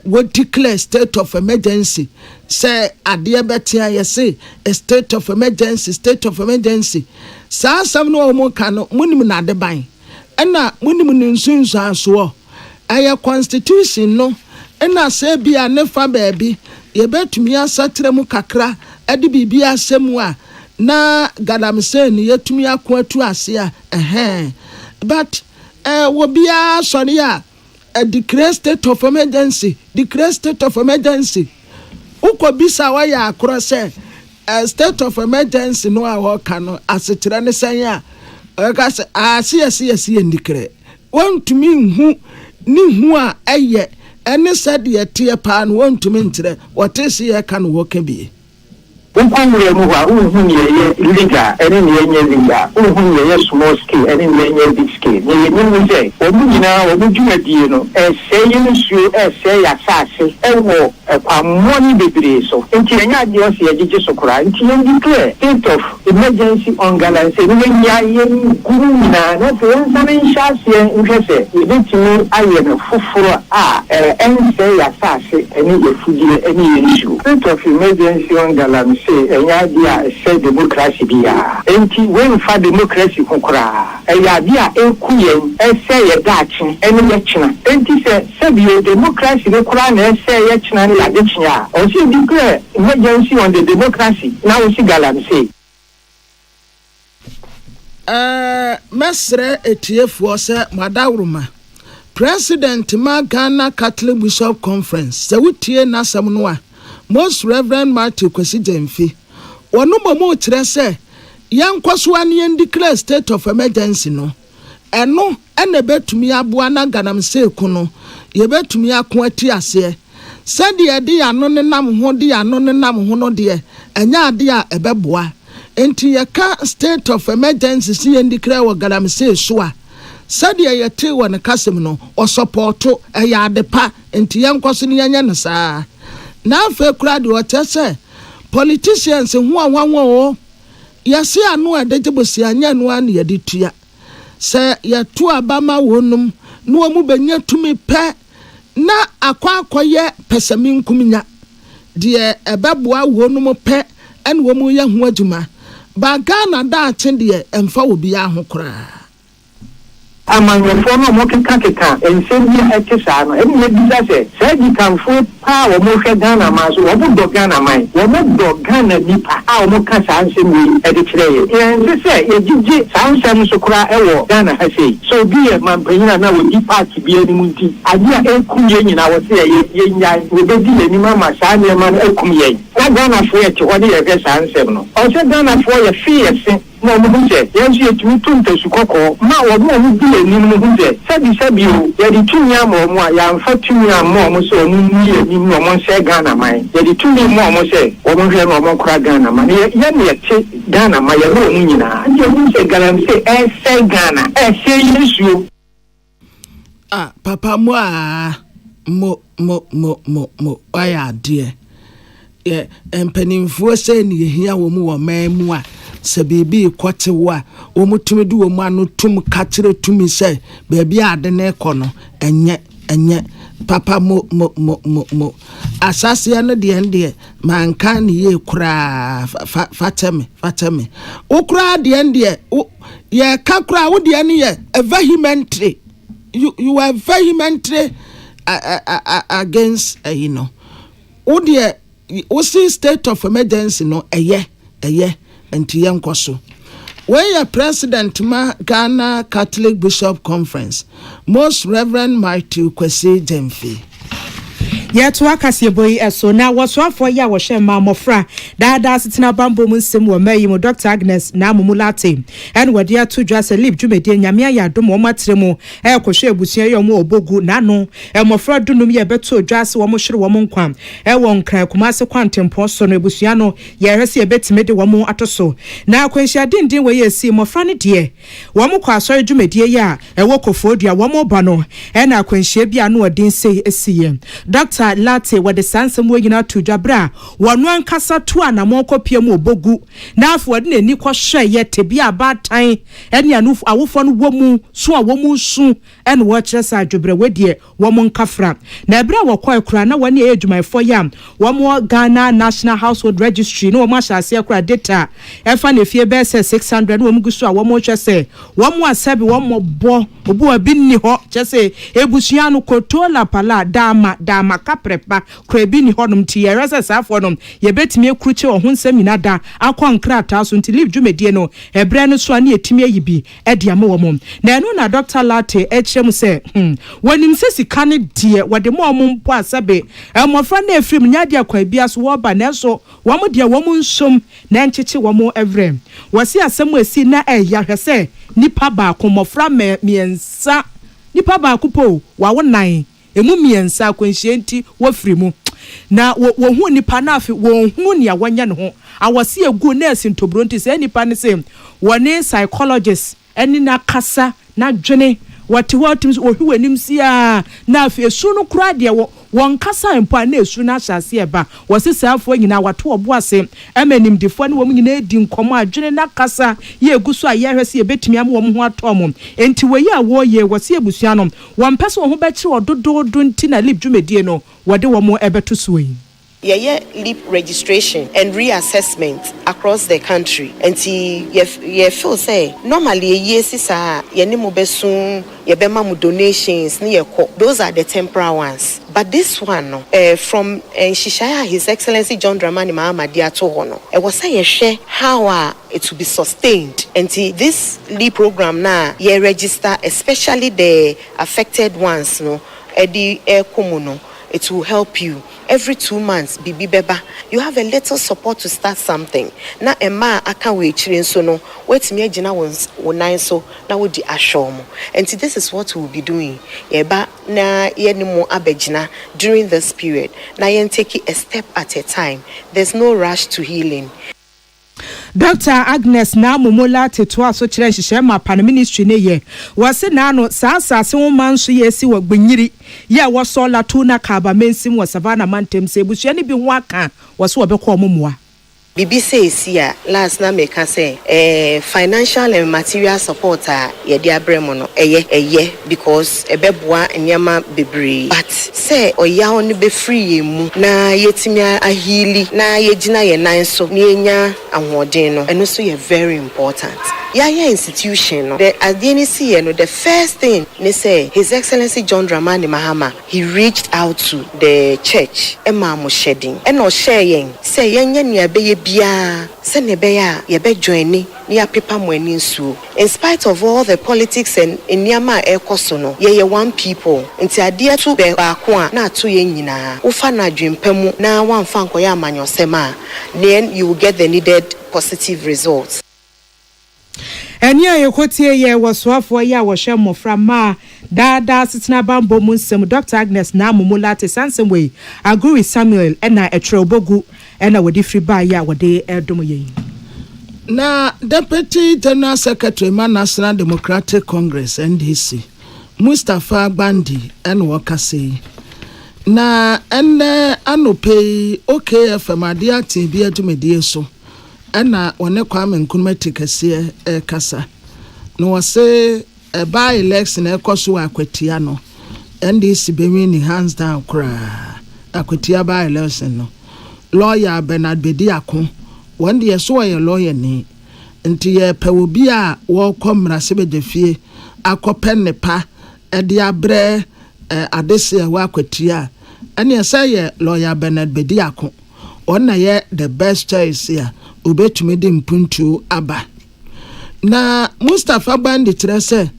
we declare state of emergency say ade betia ye say a state of emergency sa sam no mo kan no munim na de ban ena munim nsunsu aso aya constitution no ena se bia ne fa baabi ye betumi asatere mu kakra ade bibia asemu a na galamsey ni yetumi akoatu ase a but wo bia sori a declare state of emergency ukobisa wa ya akro se state of emergency no a wo ka no asetere ne sanya Because I see and declare. Want to mean who knew a aye, and said the tear pan want to mean today. What is here can work be? Legal, and in small scale, and in big scale. You say, say, assassin, and money baby. So, and Kenya, you so crying, declare state of emergency on Galamsey. Not one Shasia, interested. You need to know I am a full and say assassin, any issue. State of emergency on Galamsey. Say idea say democracy bia enti when fa democracy kokora idea ekuyen say ye dachi eni ye china enti say be democracy no kora na say ye china ni ade chia o si declare emergency on the democracy now we see Galamsey mesre etiefo se madawruma President Ghana Catholic Bishop Conference se wutie na sam no a Most Reverend Matthew Kwesidenfi Wano mo kyerɛ sɛ yɛnkɔ so an yɛn declare state of emergency no. Ɛno ɛna betumi aboa na ganamsey kuno yɛbɛtumi ako ati ase sɛdeɛ de ano ne nam ho de ano ne nam ho no de ɛnya ade a ɛbɛboa enti yɛka state of emergency si yɛn declare wɔ ganamsey so a sɛdeɛ yɛte wɔ ne kasem no ɔsupporto ɛyɛ ade pa enti yɛnkɔ so ne yɛnyɛ no saa na afei kura de ɔtɛ sɛ politicians ho a wanwo yɛse ano a de gbosia nya no an yɛde tua sɛ yɛto abama wonum no ɔmu benya tumi pɛ na akwakoyɛ pɛsɛmi nkumnya de ɛbɛboa wonum pɛ ɛne wɔmu yɛ ho adwuma ba Ghana da akyɛ de ɛmfa obi ahokora amanyɔfoɔ no mo keka nsɛm bi ɛte saa no ɛne yɛbisa sɛ saa dikanfoɔ paa wɔn hwɛ Ghana ma so wɔn dɔ Ghana man wɔn dɔ Ghana nipa a wɔn ka saa nsɛm yi ɛde kyerɛ yɛ yɛn sɛ yɛgyegye saa nsɛm so koraa ɛwɔ Ghana ha sei so obi yɛ mampanyin a na wɔdi paati bi anim nti ade a ɛkum yɛn nyinaa wɔsɛ yɛnya wɔbɛdi yɛnim ama saa nneɛma no ɛkum yɛn na Ghanafoɔ yɛte hɔ ne yɛhwɛ saa nsɛm no ɔsɛ Ghanafoɔ yɛfe yɛse na ɔmo ho sɛ yɛnso yɛtumi to ntasu kɔkɔɔ ma ɔmo di anim no ho sɛ sɛbi o yɛde tumi ama ɔmo a yɛamfa tumi ama ɔmo sɛ ɔmo nni anim na ɔmo nsɛ Ghana man yɛde tumi ama ɔmo sɛ ɔmo hwɛ na ɔmo kora Ghana man yɛne yɛte Ghana man yɛne ɔmo nyinaa nti ɔmo sɛ Galamsey ɛsɛ Ghana ɛsɛ Yesuo papa mo a mo ɔyɛ adeɛ yɛ mpanimfoɔ sɛ ne yɛhia wɔ mu wɔ man mu a sɛ baby kwate wo a wo mutumi du wo mu ano tum kakyere tumi sɛ baby ade ne kɔ no enye papa mo asase no de ende manka ne ye kura fateme wo kura de ende ye ka kura wo de ne ye vehemently you are vehemently against wo de wo see state of emergency no eye enti yenko so when your president ma Ghana Catholic Bishop Conference Most Reverend Matthew Kwesi Jemfi Yetu akasi boy eso na wosoafo ya wo hwe ma mofra daada sitina bambo mu nsem wo mayi mu Dr. Agnes na amumulate en wode ato dwa se lip dwumedie nyame ya dom wo matere mu kohwe abusua ye mu obogu na no mofra dunum ye beto dwa se wo mo hwere wo mo nkwa wo nkran kumase kwantempo so no abusua no ye hwese ye betime de wo mo atoso na akwanhia dindin we ye si mofra ne de wo mo kwa asori dwumedie ya wo kofodua wo mo ba no na akwanhia bia no odin sei esiye Dr. Late wade sansem wo nyina to dwabra wonu ankasa to anamo kopia mu obogu na afo wade nani kwo hwe ye tebi abatan ene anu awofo no wo mu so a wo mu su ene wo kire sa dwobere wadie wo mu nkafra na ebra wo kwai kura na wani edwumaifo ya wo mu Ghana National Household Registry no wo ma hyase kura data efa na fie be 600 no wo mu gusu a wo mu hwese wo mu asabi wo mu bo obu abi ni ho kyese ebusua no kotola pala dama kaprepa krebi ni honum ti yeresa safo nom ye betimi ekruche wo hunsam nyinada akwankrata so nti live dwumedie no ebre no so ani etimi ayibi ede am wo mom na eno na Dr. Late echrem se wonim se sika ne die wode mo mpo asabe emofra na efrim nyade akwa bia so wo ba na so wo mo de wo mo nsom na ncheche wo mo evrem wasi asem esi na eya hwese nipa ba ko mofra miensa nipa ba ko po wa wo nan emu miensa akwanhie nti wafiri mu na wo hu nipa na afi wo hu ne awanya ne ho awase egu na asintobro nti se nipa ne se wone psychologist eni na kasa na dwene wati watim ohu anim sia na afi esu no kura de won kasa mpa na esu na hyase eba wose saafo nyina wato obo ase emanim defo ne wom nyina edi nkomo adwene na kasa ye eguso a ye hwese ye betumi am wom ho atom enti we ya wo ye wose ebusua no won pese wo ho be kire odododo nti na lip dwumedie no wode wo mo ebeto so yi leap registration and reassessment across the country. And ye feel say normally yes is ye ni mo besun ye be mamu donations ni ye ko. Those are the temporary ones. But this one from Shishaya His Excellency John Dramani Mahama Diato Hono. It was say share how it will be sustained. And this leap program now ye register especially the affected ones no edi komuno. it will help you. Every 2 months, Bibi Beba, you have a little support to start something. Na Emma Akan we chirin so no, wait me jina won so na wo di ashomo. And this is what we'll be doing. Yeba na yeni mo abejina during this period. Na yen take it a step at a time. There's no rush to healing. Dr. Agnes na mumola tetua so kire hihye ma pan ministry ne ye wase na no saasase wo man so ye si wo gbenyiri ye wo so la tuna kaba mensim wo savana mantem se busua ne bi ho aka wo so wo be ko momoa Bibi says here last na make say financial and material support ye dia bremono eye because ebeboa nyama bebre but say oya oni be free mu na yetimi ahili na yegina ye nan so na enya ahoden no eno so ye very important ya institution no the adeni see no the first thing they say His Excellency John Dramani Mahama he reached out to the church ema mo shedding eno share yen say yen nya be bia se ne be ya ye be join ni ya paper mo ani nsuo in spite of all the politics and nyama ekoso no ye one people nti ade to be baako a na ato ye nyina wo fa na dwempam na wan fa nkoya amanyosema then you will get the needed positive results. Eni ayekotie ye wosoafo ya wo hwe mofra ma dada sitina bambo munsem Dr. Agnes na mumulate sansemwe Aguri Samuel ena etrebogu ena wodi free ba ya wode edom ye na Deputy General Secretary man National Democratic Congress NDC Mustafa Bandi en wakase na enne anope OKFM adia tibia tumedie so ana one Kwame Nkrumah tikase kasa no wase by election ekoso akwatia no NDC bemi ni hands down kra akwatia by election no lawyer Bernard Bediako one day so ye lawyer ni nti ye pewobi a wo komra sebedefie akopen ne pa de abre adese wa akwatia ene say lawyer Bernard Bediako ona ye the best choice here obetumi de mpuntu aba na Mustafa Bandi trese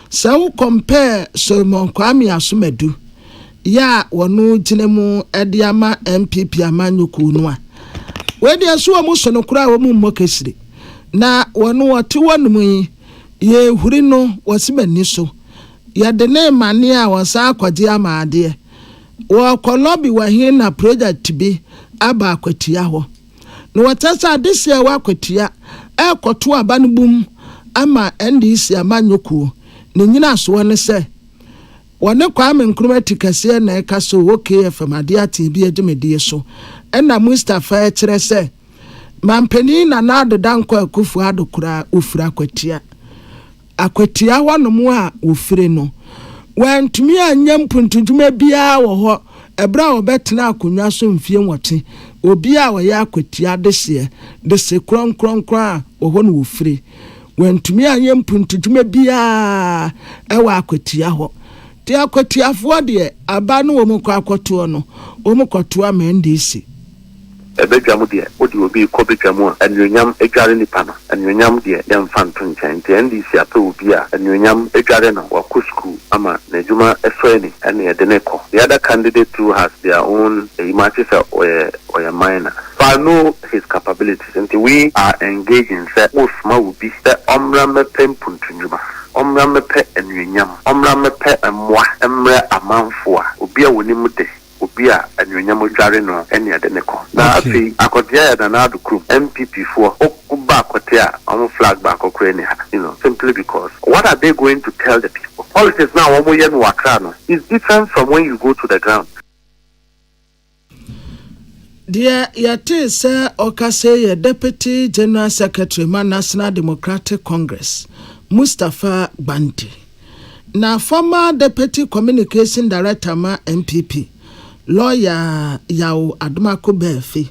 so compare Solomon Kwame Asomadu ya wonu jinemu ediama MPP amanyuku no a we de so amu sono kura wo mu mokesiri na wonu wati wonu yi ye huri no wasimani so ya de ne mane a wasa akwaje amaade wo kolobi wahin na project bi aba akwatia ho no watasa dese wa akwatia ekoto abanubum ama NDC amanyuku ne nyina so ne se wone Kwame Nkrumah tikase na ekaso OKFM ade ati bi edimedie so ena Mustafa kire se mampeni na nado danko akufu adokura ofura akwatia honom a ofire no wantumi anyam puntuntuma bia wo ho ebra obetena akonwa so mfie nwote obi a wo ya akwatia dese kronkron a wo ho no ofire wantumi anyam puntuntuma bia ewa akwatia ho ti akwatiafo de aba no wo mkọ akoto no wo mkoto amendisi ebedwamu de odi obi ko bedwamu a anyonyam edware nipa no anyonyam de dem fanto nchen te ndisi ape obi a anyonyam edware no wako school ama na juma efreni ene ye de ne ko the other candidate too has their own imagine or minor so I know his capabilities and we are engaging say osma obi say omra mepem puntunjuma omra mepe anyonyam omra mepe emwa emre amanfo a obi a woni mude obi a anyonyam odware no ene ade ne ko na afi akotia ya na adukru MPP for okuba akotia on flag back okure simply because what are they going to tell the people? Politics now omoye no wakra no is different from when you go to the ground. Dear yate say okase ye Deputy General Secretary man National Democratic Congress Mustafa Bandi na former Deputy Communication Director ma MPP lawyer Yao Adumako Befi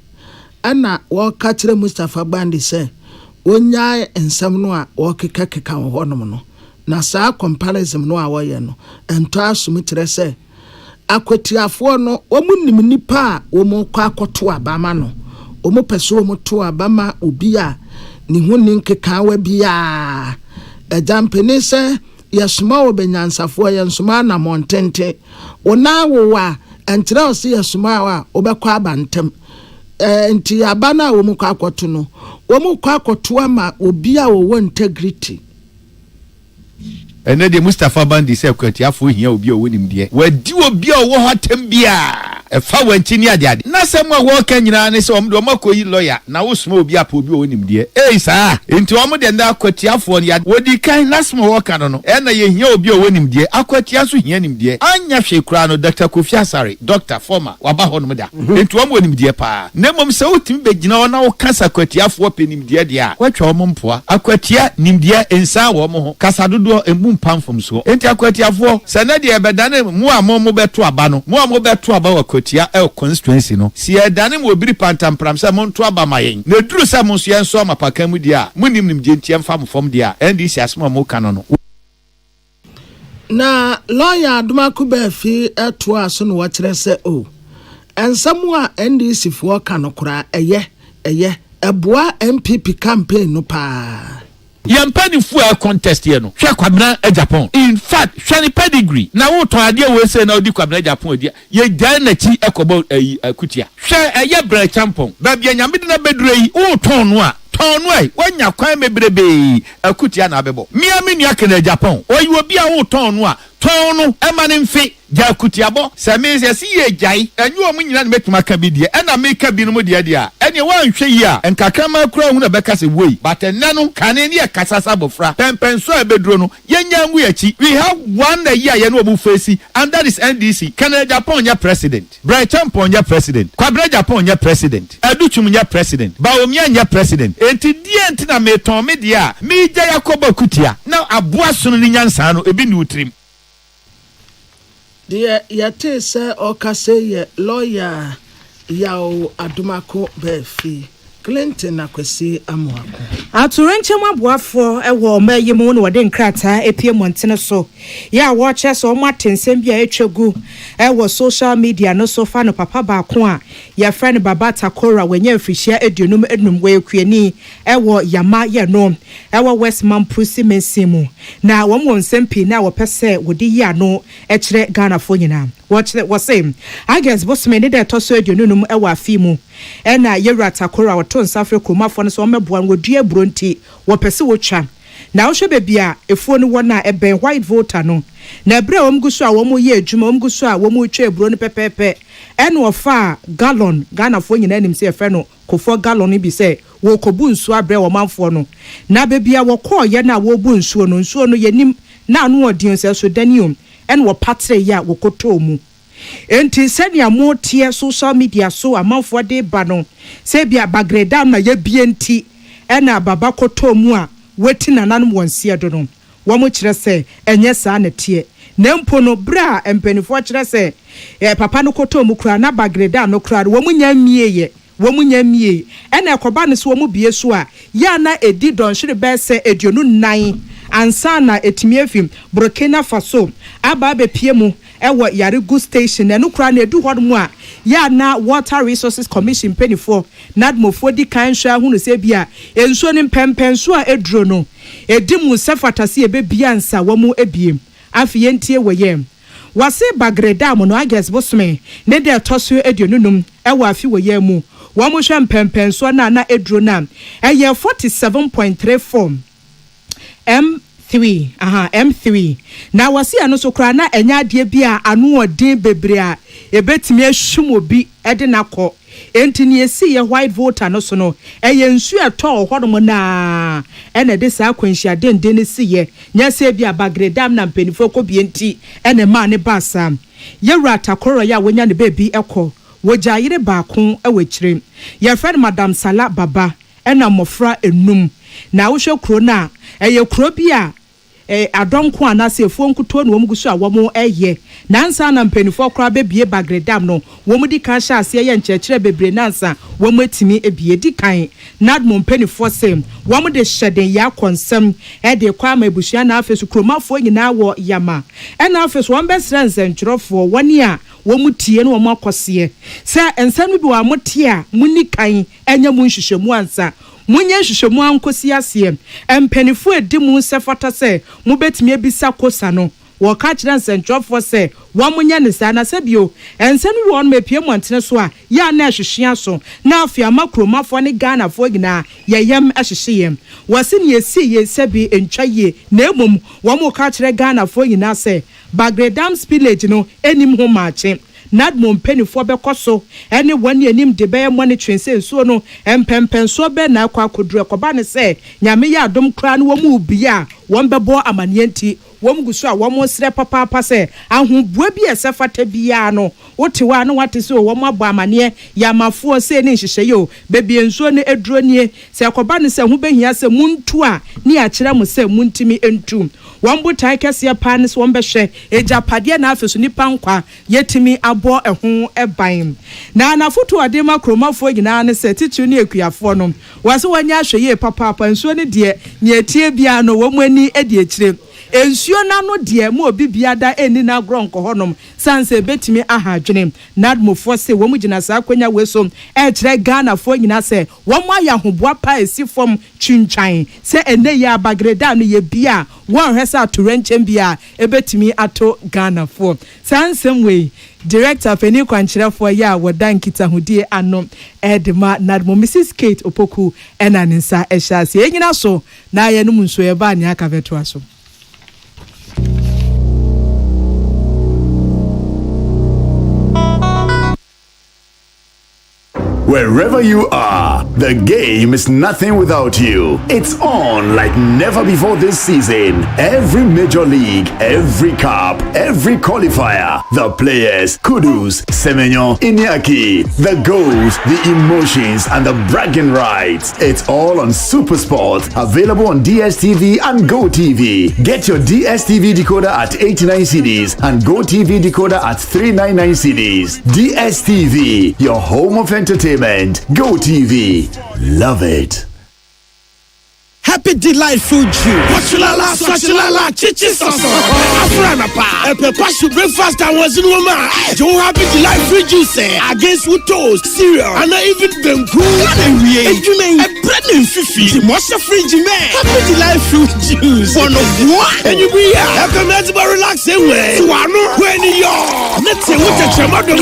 ana waka kire Mustafa Bandi say onya ensam no a wokeka ho no na saa comparison no a woye no ento asumire say akwatiafo no omunim nipa a omokọ akoto abama no omopese omoto abama obi a ne ho ninkeka wa bia ejampene se yesoma obenyansafo yensoma na montente ona wowa entra o se yesuma wa obekwa abantem nti abana wo mu kwa akoto no wo mu kwa akoto ama obi a wo integrity ene de Mustafa Bandi se kwatiafo hia obi o wonim de wadi obi a wo hotem bia efa wanti ni ade na sem a wo ka nyina ne se omde omakoyi lawyer na wo suma obi apa obi o wonim de saa enti omde nda kwatiafo ya wodi kan na suma wo ka no ena ye hia obi o wonim de akwatia so hia nim de anya hwe kura no Dr. Kofi Asare Dr. Former waba ho no da enti omo wonim de pa na mom se wotimi begina wo na wo kasa kwatiafo penim de de a watwa omo mpoa akwatia nim de ensa wo mo ho kasa dodo pamfom so enti akwatiafo sanade ebedane mu amomo beto aba no mu amomo beto aba wakwatia constituency no si edane mo obiri pantampram se mo nto aba mayen na duru se mo so yenso mapaka mu dia munim nim genti emfa mfom dia ndc asema mo ka no na lawyer Adumaku Befi eto aso no wakire se o ensamu a ndc fo ka no kura eye eboa MPP campaign no pa yampani fu a contest ye no hwe kwabena Japan in fact hwe pedigree na wo ton ade we say na odi kwabena Japan odi ye gyan na chi ekobo akutia hwe eye bra champon ba bia nyamede na bedure yi wo ton no a wanya kwan mebrebe akutia na abebo miami ni akene Japan oyi obi a wo ton no a ton no emane mfe ja kutiabo sameze si ye jai enyu omu nyina ne metuma ka bi de ena meka bi no mu de a ene wanhwe yi a enkakama kura hu na beka se wei but enano kane ne kasasa bofra pempenso ebeduro no yenya ngu yachi we have one a year ye no obu face and that is NDC Canada Japan nya president Brian Champon nya president Kwabra Japan nya president Aduchum nya president Baomia nya president enti die enti na meton me de a me gya yakoba kutia na aboa sunu ni nyansa no ebi ni utrim de yate se okase ye lawyer yao Adumaku Befi Clinton akwesi amoako aturenche maboafo ewo mayemu no wode nkrata epie montene so ya wo che so matensem bia etwegu ewo social media no so fa no papa ba ko a ya friend baba takora wenya afihia edunum we kuani ewo yama ye no ewo Westman Prusi mensimu na wo monsem na wo pese wodi ya no ekire Ghana fo nyina watch that was same I guess boss me need to so edunum ewo afimu ena yewra takora wato nsafre kromafo no so meboa ngodua bronti wo pese wo twa na wo hwe bebia efuo no wona eben white voter no na bre wo mguso a wo mo ye adwuma wo mguso a wo mo twa ebro no pepepe ena wo fa gallon Ghana fo nyina nim se efe no kofo gallon bi se wo kobu nsu abre wo manfo no na bebia wo kọ ye na wo bu nsuo no yenim na anu odin se so danium ena wo patre ya wo koto mu enti senia mo tie social media so amanfo de ba no se bia bagreda na ye bienti ena baba koto mu a weti nananum wonsie do no wo mo kire se enye saa na tie na mpo no bra empanifo kire se papa no koto mu kura na bagreda no kura wo mo nya mie ena ekoba ne so wo mo bie so a ya na edi don hwere be se eduonu nan ansa na etimi afim Burkina Faso aba be pie mu ewo Yarigu station enu kura na edu hodmu a ya na Water Resources Commission penifo nadmofo di kan hwa hunu se bia enso ni mpempenso a eduro no edimu sefatase ebebia ansa wamu ebiem afiye ntie woyem wase bagreda mo no ages bosme ne de toso edionunum ewo afi woyem mu wamu hwa mpempenso na eduro na eye 47.34 M3 na wasi ano so kra na enya ade bia anu odin bebre a ebetimi ahwum obi ede nakọ enti ne esi ye white voter no so no eye nsu eto hodom na ene de sa kwanhia dende ne si ye nya se bia bagredam na mpenifo ko bi enti ene ma ne basa ye rata koro ya wonya ne bebi ekọ wojayire baako ewekire ye friend Madam Sala Baba ena mofra enum na wo hwe kro na eye kro bia adonko anase efuo nkuto no omguso a womo eye nansa na mpanifo kra bebie bagredam no womu di kan sha ase ye nkyekere bebre nansa womu etimi ebie di kan nadmo mpanifo sem womu de hyeden ya konsem de kwa ma ebusua na afesu kromafo nyina wo yama ena afesu won besra nsentwerofo woni a womu tie no womu akose se ensanu bi wa motie a muni kan enya mu nhwehwemu ansa munye hwehwemu ankosi ase empanifo edimu sefata se mubetimi ebisa kosa no wo ka kire nsentwofo se wo munya ne sa na sabio ense no won mepie montene so a ya na hwehwea so na afia makromafo ne Ghana fo gina yeyem ahyehyem wase ne yesi ye sabi entwaye na emom wo mo ka kire Ghana fo gina se Bagredam spillage no enim ho maache nad mo mpanifo bekoso ene wani anim de be monitoring se nsuo no empempenso be na akwa koduru ekoba ne se nyame ya adom kra no wo mu bia won bebo amanienti wom gusu a wom sre papa se ahobua bi esefata bia no wotewa no wate se wom abo amane ya mafo se ne nhyehyeye o bebie nsuo ne eduro nie se ekoba ne se ho behia se muntu a ne a kire mo se muntimi entum wom botai kese pa ne se wom behwe ejapade na afeso nipa nkwa yetimi abo eho eban na foto ade makromafo gina ne se titu ne ekuafo no wase wanya hweye papa nsuo ne de ne etie bia no wom ani edi ekire ensuo na no de mo obi biada eni na gronko honom sanse betimi ahadwene nadmofo se wo mugina sa akwanya weso e kire Ghana fo nyina se wo mo aya hoboa pa esifom twintwan se ene ya Bagreda no ye bia wo hwesa atorenchem bia ebetimi ato Ghana fo sansem we Director Feni Kwanchirafo ya wodan kita hudie ano edema nadmo Mrs. Kate Opoku enanisa ehyasie enyina so na ye no munso ye ba nya ka veto aso. Wherever you are, the game is nothing without you. It's on like never before this season. Every major league, every cup, every qualifier, the players, kudos, Semenyo, Iñaki, the goals, the emotions, and the bragging rights. It's all on SuperSport, available on DSTV and GoTV. Get your DSTV decoder at 89 cedis and GoTV decoder at 399 cedis. DSTV, your home of entertainment. Go TV. Love it. Happy delightful June. Swachilala, chichi soso. Afrana pa. Epe pashu breakfast and was in woman. Don't happy delightful juice against with toast, cereal, and even them cool. And a bread and fifi. The most fridge man. Happy delightful juice. One of what? And you be here. Have come to relax away. When you're let's say what a chamado.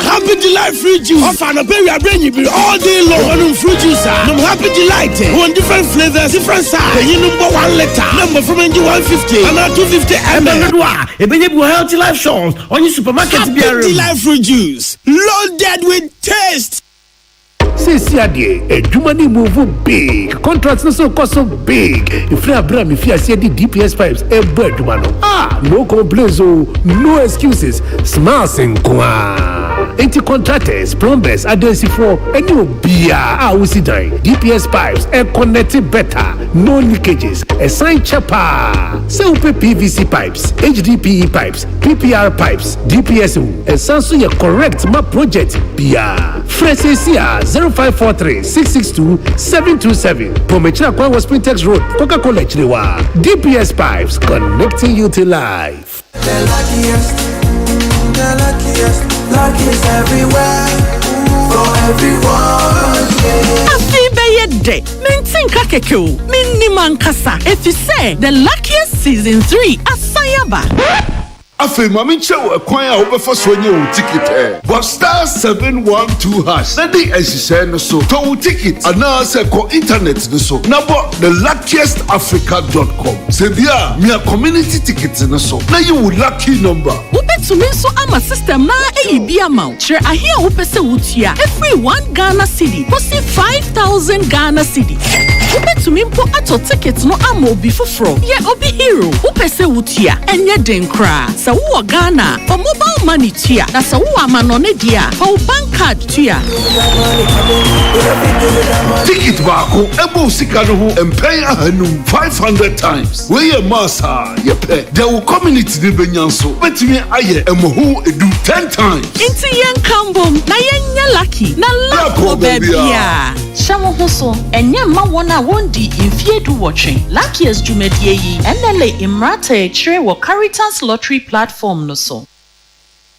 Happy delightful juice. Often a berry I bring you all day long. One fruit juice. I'm happy delight. One different flavor. Different size. You number 1 liter. Number from 150. And 250 ml. A baby healthy life shows on your supermarket. Happy delightful juice. Loaded with taste. See, a Jumani move big. Contracts no so cost so big. If you have brand, if you are seeing the DPS pipes, a bird, no complaints, no excuses. Smiles and kwa. 80 contractors, plumbers, agency for any beer. We see DPS pipes, air connected better, no leakages. A sign chopper. So PVC pipes, HDPE pipes, PPR pipes, DPSO, and Samsung your correct map project. Beer. Fresh ACR 0543 662 727. Pomechina Kwan was Sprintex Road, Coca-Cola Chilewa. DPS pipes connecting you to life. The luckiest everywhere for everyone. Day, maintain kakeko, miniman kasa. If you say the luckiest season 3 Asayaba. Afe mami chewo ekwan a wo so nye wo ticket but star 712 hash na di ehihye no so to wo ticket ana se ko internet no so na bo the luckiestafrica.com se bia me community ticket no so na you wo lucky number wo betumi so ama system na eyibi amount share ahia wo pese wutua every 1 Ghana cedi kosi 5000 Ghana cedi wo betumi mpo ato ticket no ama obi foforo ye obi hero wo pese wutua enye den kra sa wo Ghana for mobile money tia na sa wo amanone dia for bank card tia ticket baako ebo sika no ho empay ahanum 500 times we ye massa ye pay there will community de benyanso betimi aye emoho edu 10 times inti yen kambom na yen lucky na luck baby ya shawo hoso enye ma wona wondi infiedu watching luckiest jumedie yi enele imrata chire wo Caritas lottery platform no so.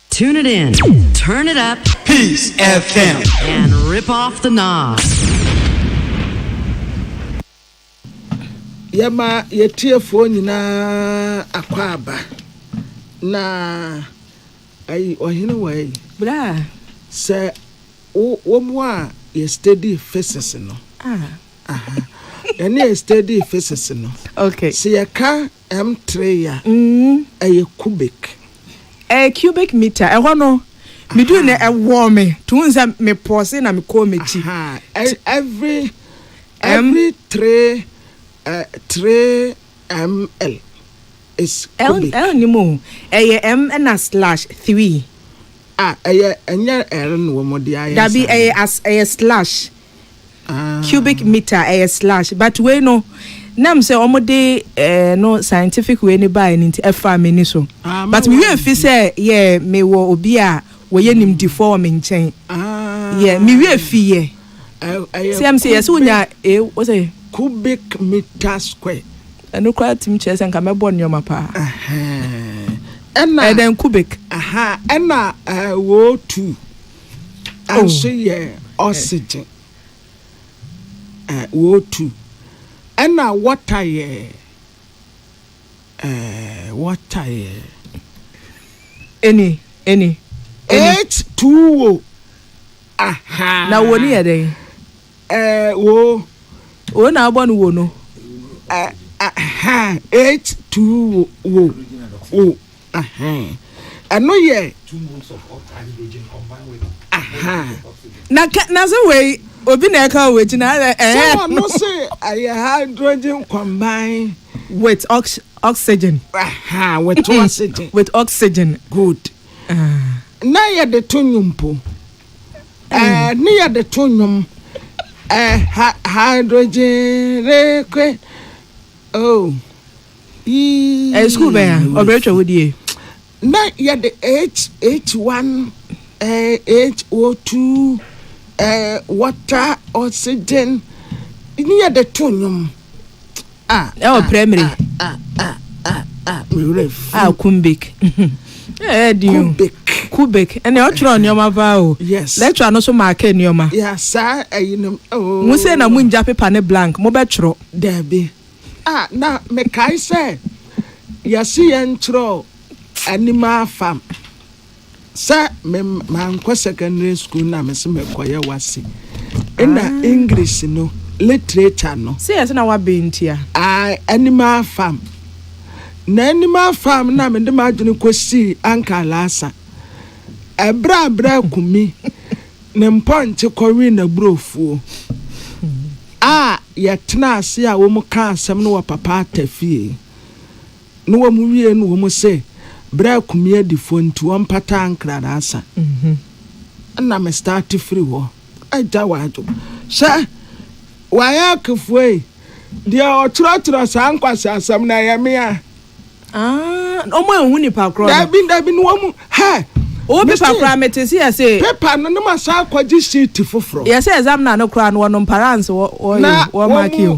Tune it in, turn it up, Peace FM, and rip off the knob. Yema yetiefo nyina akwaba na ai ohene wai bra se wo mo a ye steady physics no aha any steady physics no okay se ye ka m3 ya a cubic cubic meter ehɔ no me do na ɛwɔ me to nza me pause na me call me chi every 3 ml is cubic. L ni mo m na /3 enya l no mo dia that be as slash cubic meter slash but we no nam say omode no scientific way ni buy ni efa me ni so but me we fi say yeah me wo obi a wo ye nim before me nchen yeah me we fi ye say yes unya what say cubic meter square eno kwa tim chese nka me bo nyoma pa and then cubic and wo 2 and so yeah oxygen wo 2 and water yeah any H2O na wo ni yede wo na agbo no wo no H2O eno ye 2 moles of hydrogen combined with na so we obi na eka we jina so no say hydrogen combined with oxygen with oxygen with oxygen good na ye de tonyumpo ni ye de tonyum hydrogen rekwe school be oberetwa wodie na ye de H1 HO2 water oxygen ni ye de tonyum primary cubic cubic and you try nyoma ba o yes lecture no so mark nyoma yes sir ayinum mu say na mu nja paper ne blank mo be tro there be na me kai say yasi entro animal farm sa me man kwa secondary school na me se me koye wase na English no literature no say yes na wa bentia animal farm na animal farm na me de ma dwene kosi anka lasa ebra kumi ne mponche kori na brofuo yetna ase a wo mu ka asem no wa papa atafie no wo mu wie no wo mu se bra kumi adifo nti wo mpata ankra lasa na me start free wo aja wajo sha waya kfue dia otrotro sankwasa asem na yemia omo ehun ni pa kro dabi no wo mu o paper kra metesi ya say paper no ma sa kwaji sheet foforo ya say exam na no kra no parents wo mark you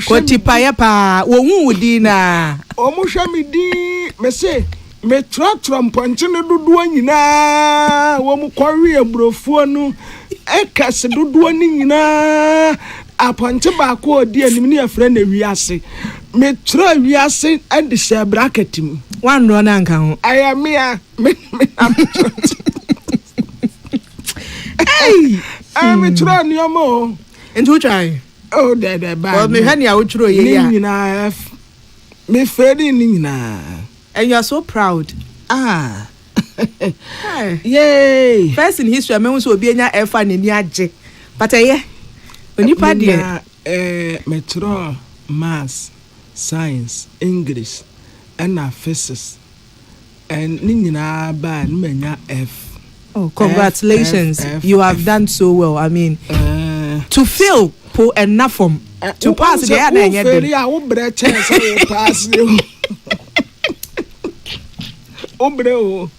ko tipa ya pa wo hu di na o mu hwa mi di me say me trotro mponche no dodo nyina wo mu kwari abrofuo no ekase dodo ni nyina aponche ba ko odi anim ne afra na wiase me tro wiase ade sha bracket mu wan ro na nka ho ayamia me me tro ni omo ntu try de ba o me hani a wo tro ye ya ni nyina me fedi ni nyina and you are so proud yay first in history me so obi enya efa na ni age but onipa de metro maths science English and physics and ni nyina ba ni menya F. Oh, congratulations. You have done so well. I mean, to fail po enough from to pass the other end. I will break chance pass you. Obreo.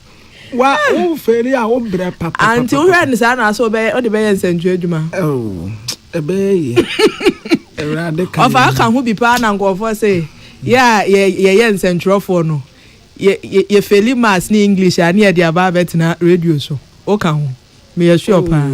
Wa o feri a o bre papa. Until we understand na so be o de be nsentwe adwuma. Oh. Ebe ye. Radical. Of Akan who be pa na ngofo say, yeah, nsentwefo no. Ye feli mass ni English ani e dia ba betina radio so. O kan ho. Me sure pa.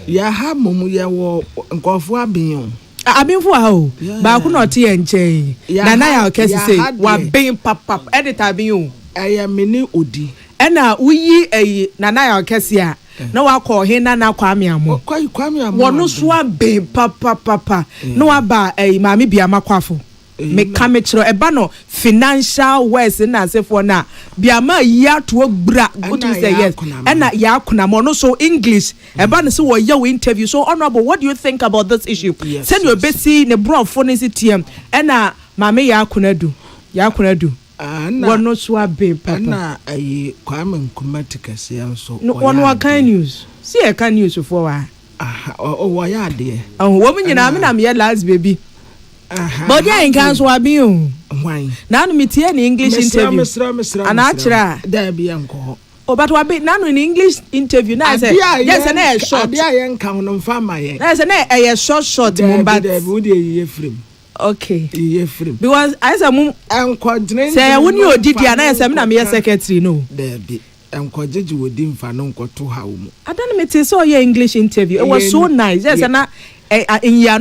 Ya ha momu ye wo ngofo abin. Abinfo ha o. Ba ku no te enche. Na ya okesi say wa bin pap editor bin o. ɛyɛ mini odi ɛna uyi nana ya okɛsia na wakɔ he nana kwame amo wɔno so abe papa na waba maame biama kwafo me kame kyerɛ ɛba no financial ways na asefo na biama ya to gbra what you say yes ɛna ya akona mo no so English ɛba no so wo ya interview. So honorable, what do you think about this issue? Send your besi ne brofo ne sitiem ɛna maame ya akona du wɔno so abe papa na kwame nkumatikase nso wɔno akan news see akan news for wa wɔ ya de wo me nyina me na me last baby. But yeah, in Kansas, I be you. Now, me tie in English interview. And actually, there be uncle. Oh, but what be now in English interview? Now I say, yes, and a short. I ain't count on farmer. That's a short, but okay. Because as a moon, I'm quadrinating. Say, when you did the answer, I'm your secretary. No, there be. I'm quite with him for no to how. I don't know, it's all your English interview. It was so nice. Yes, and in your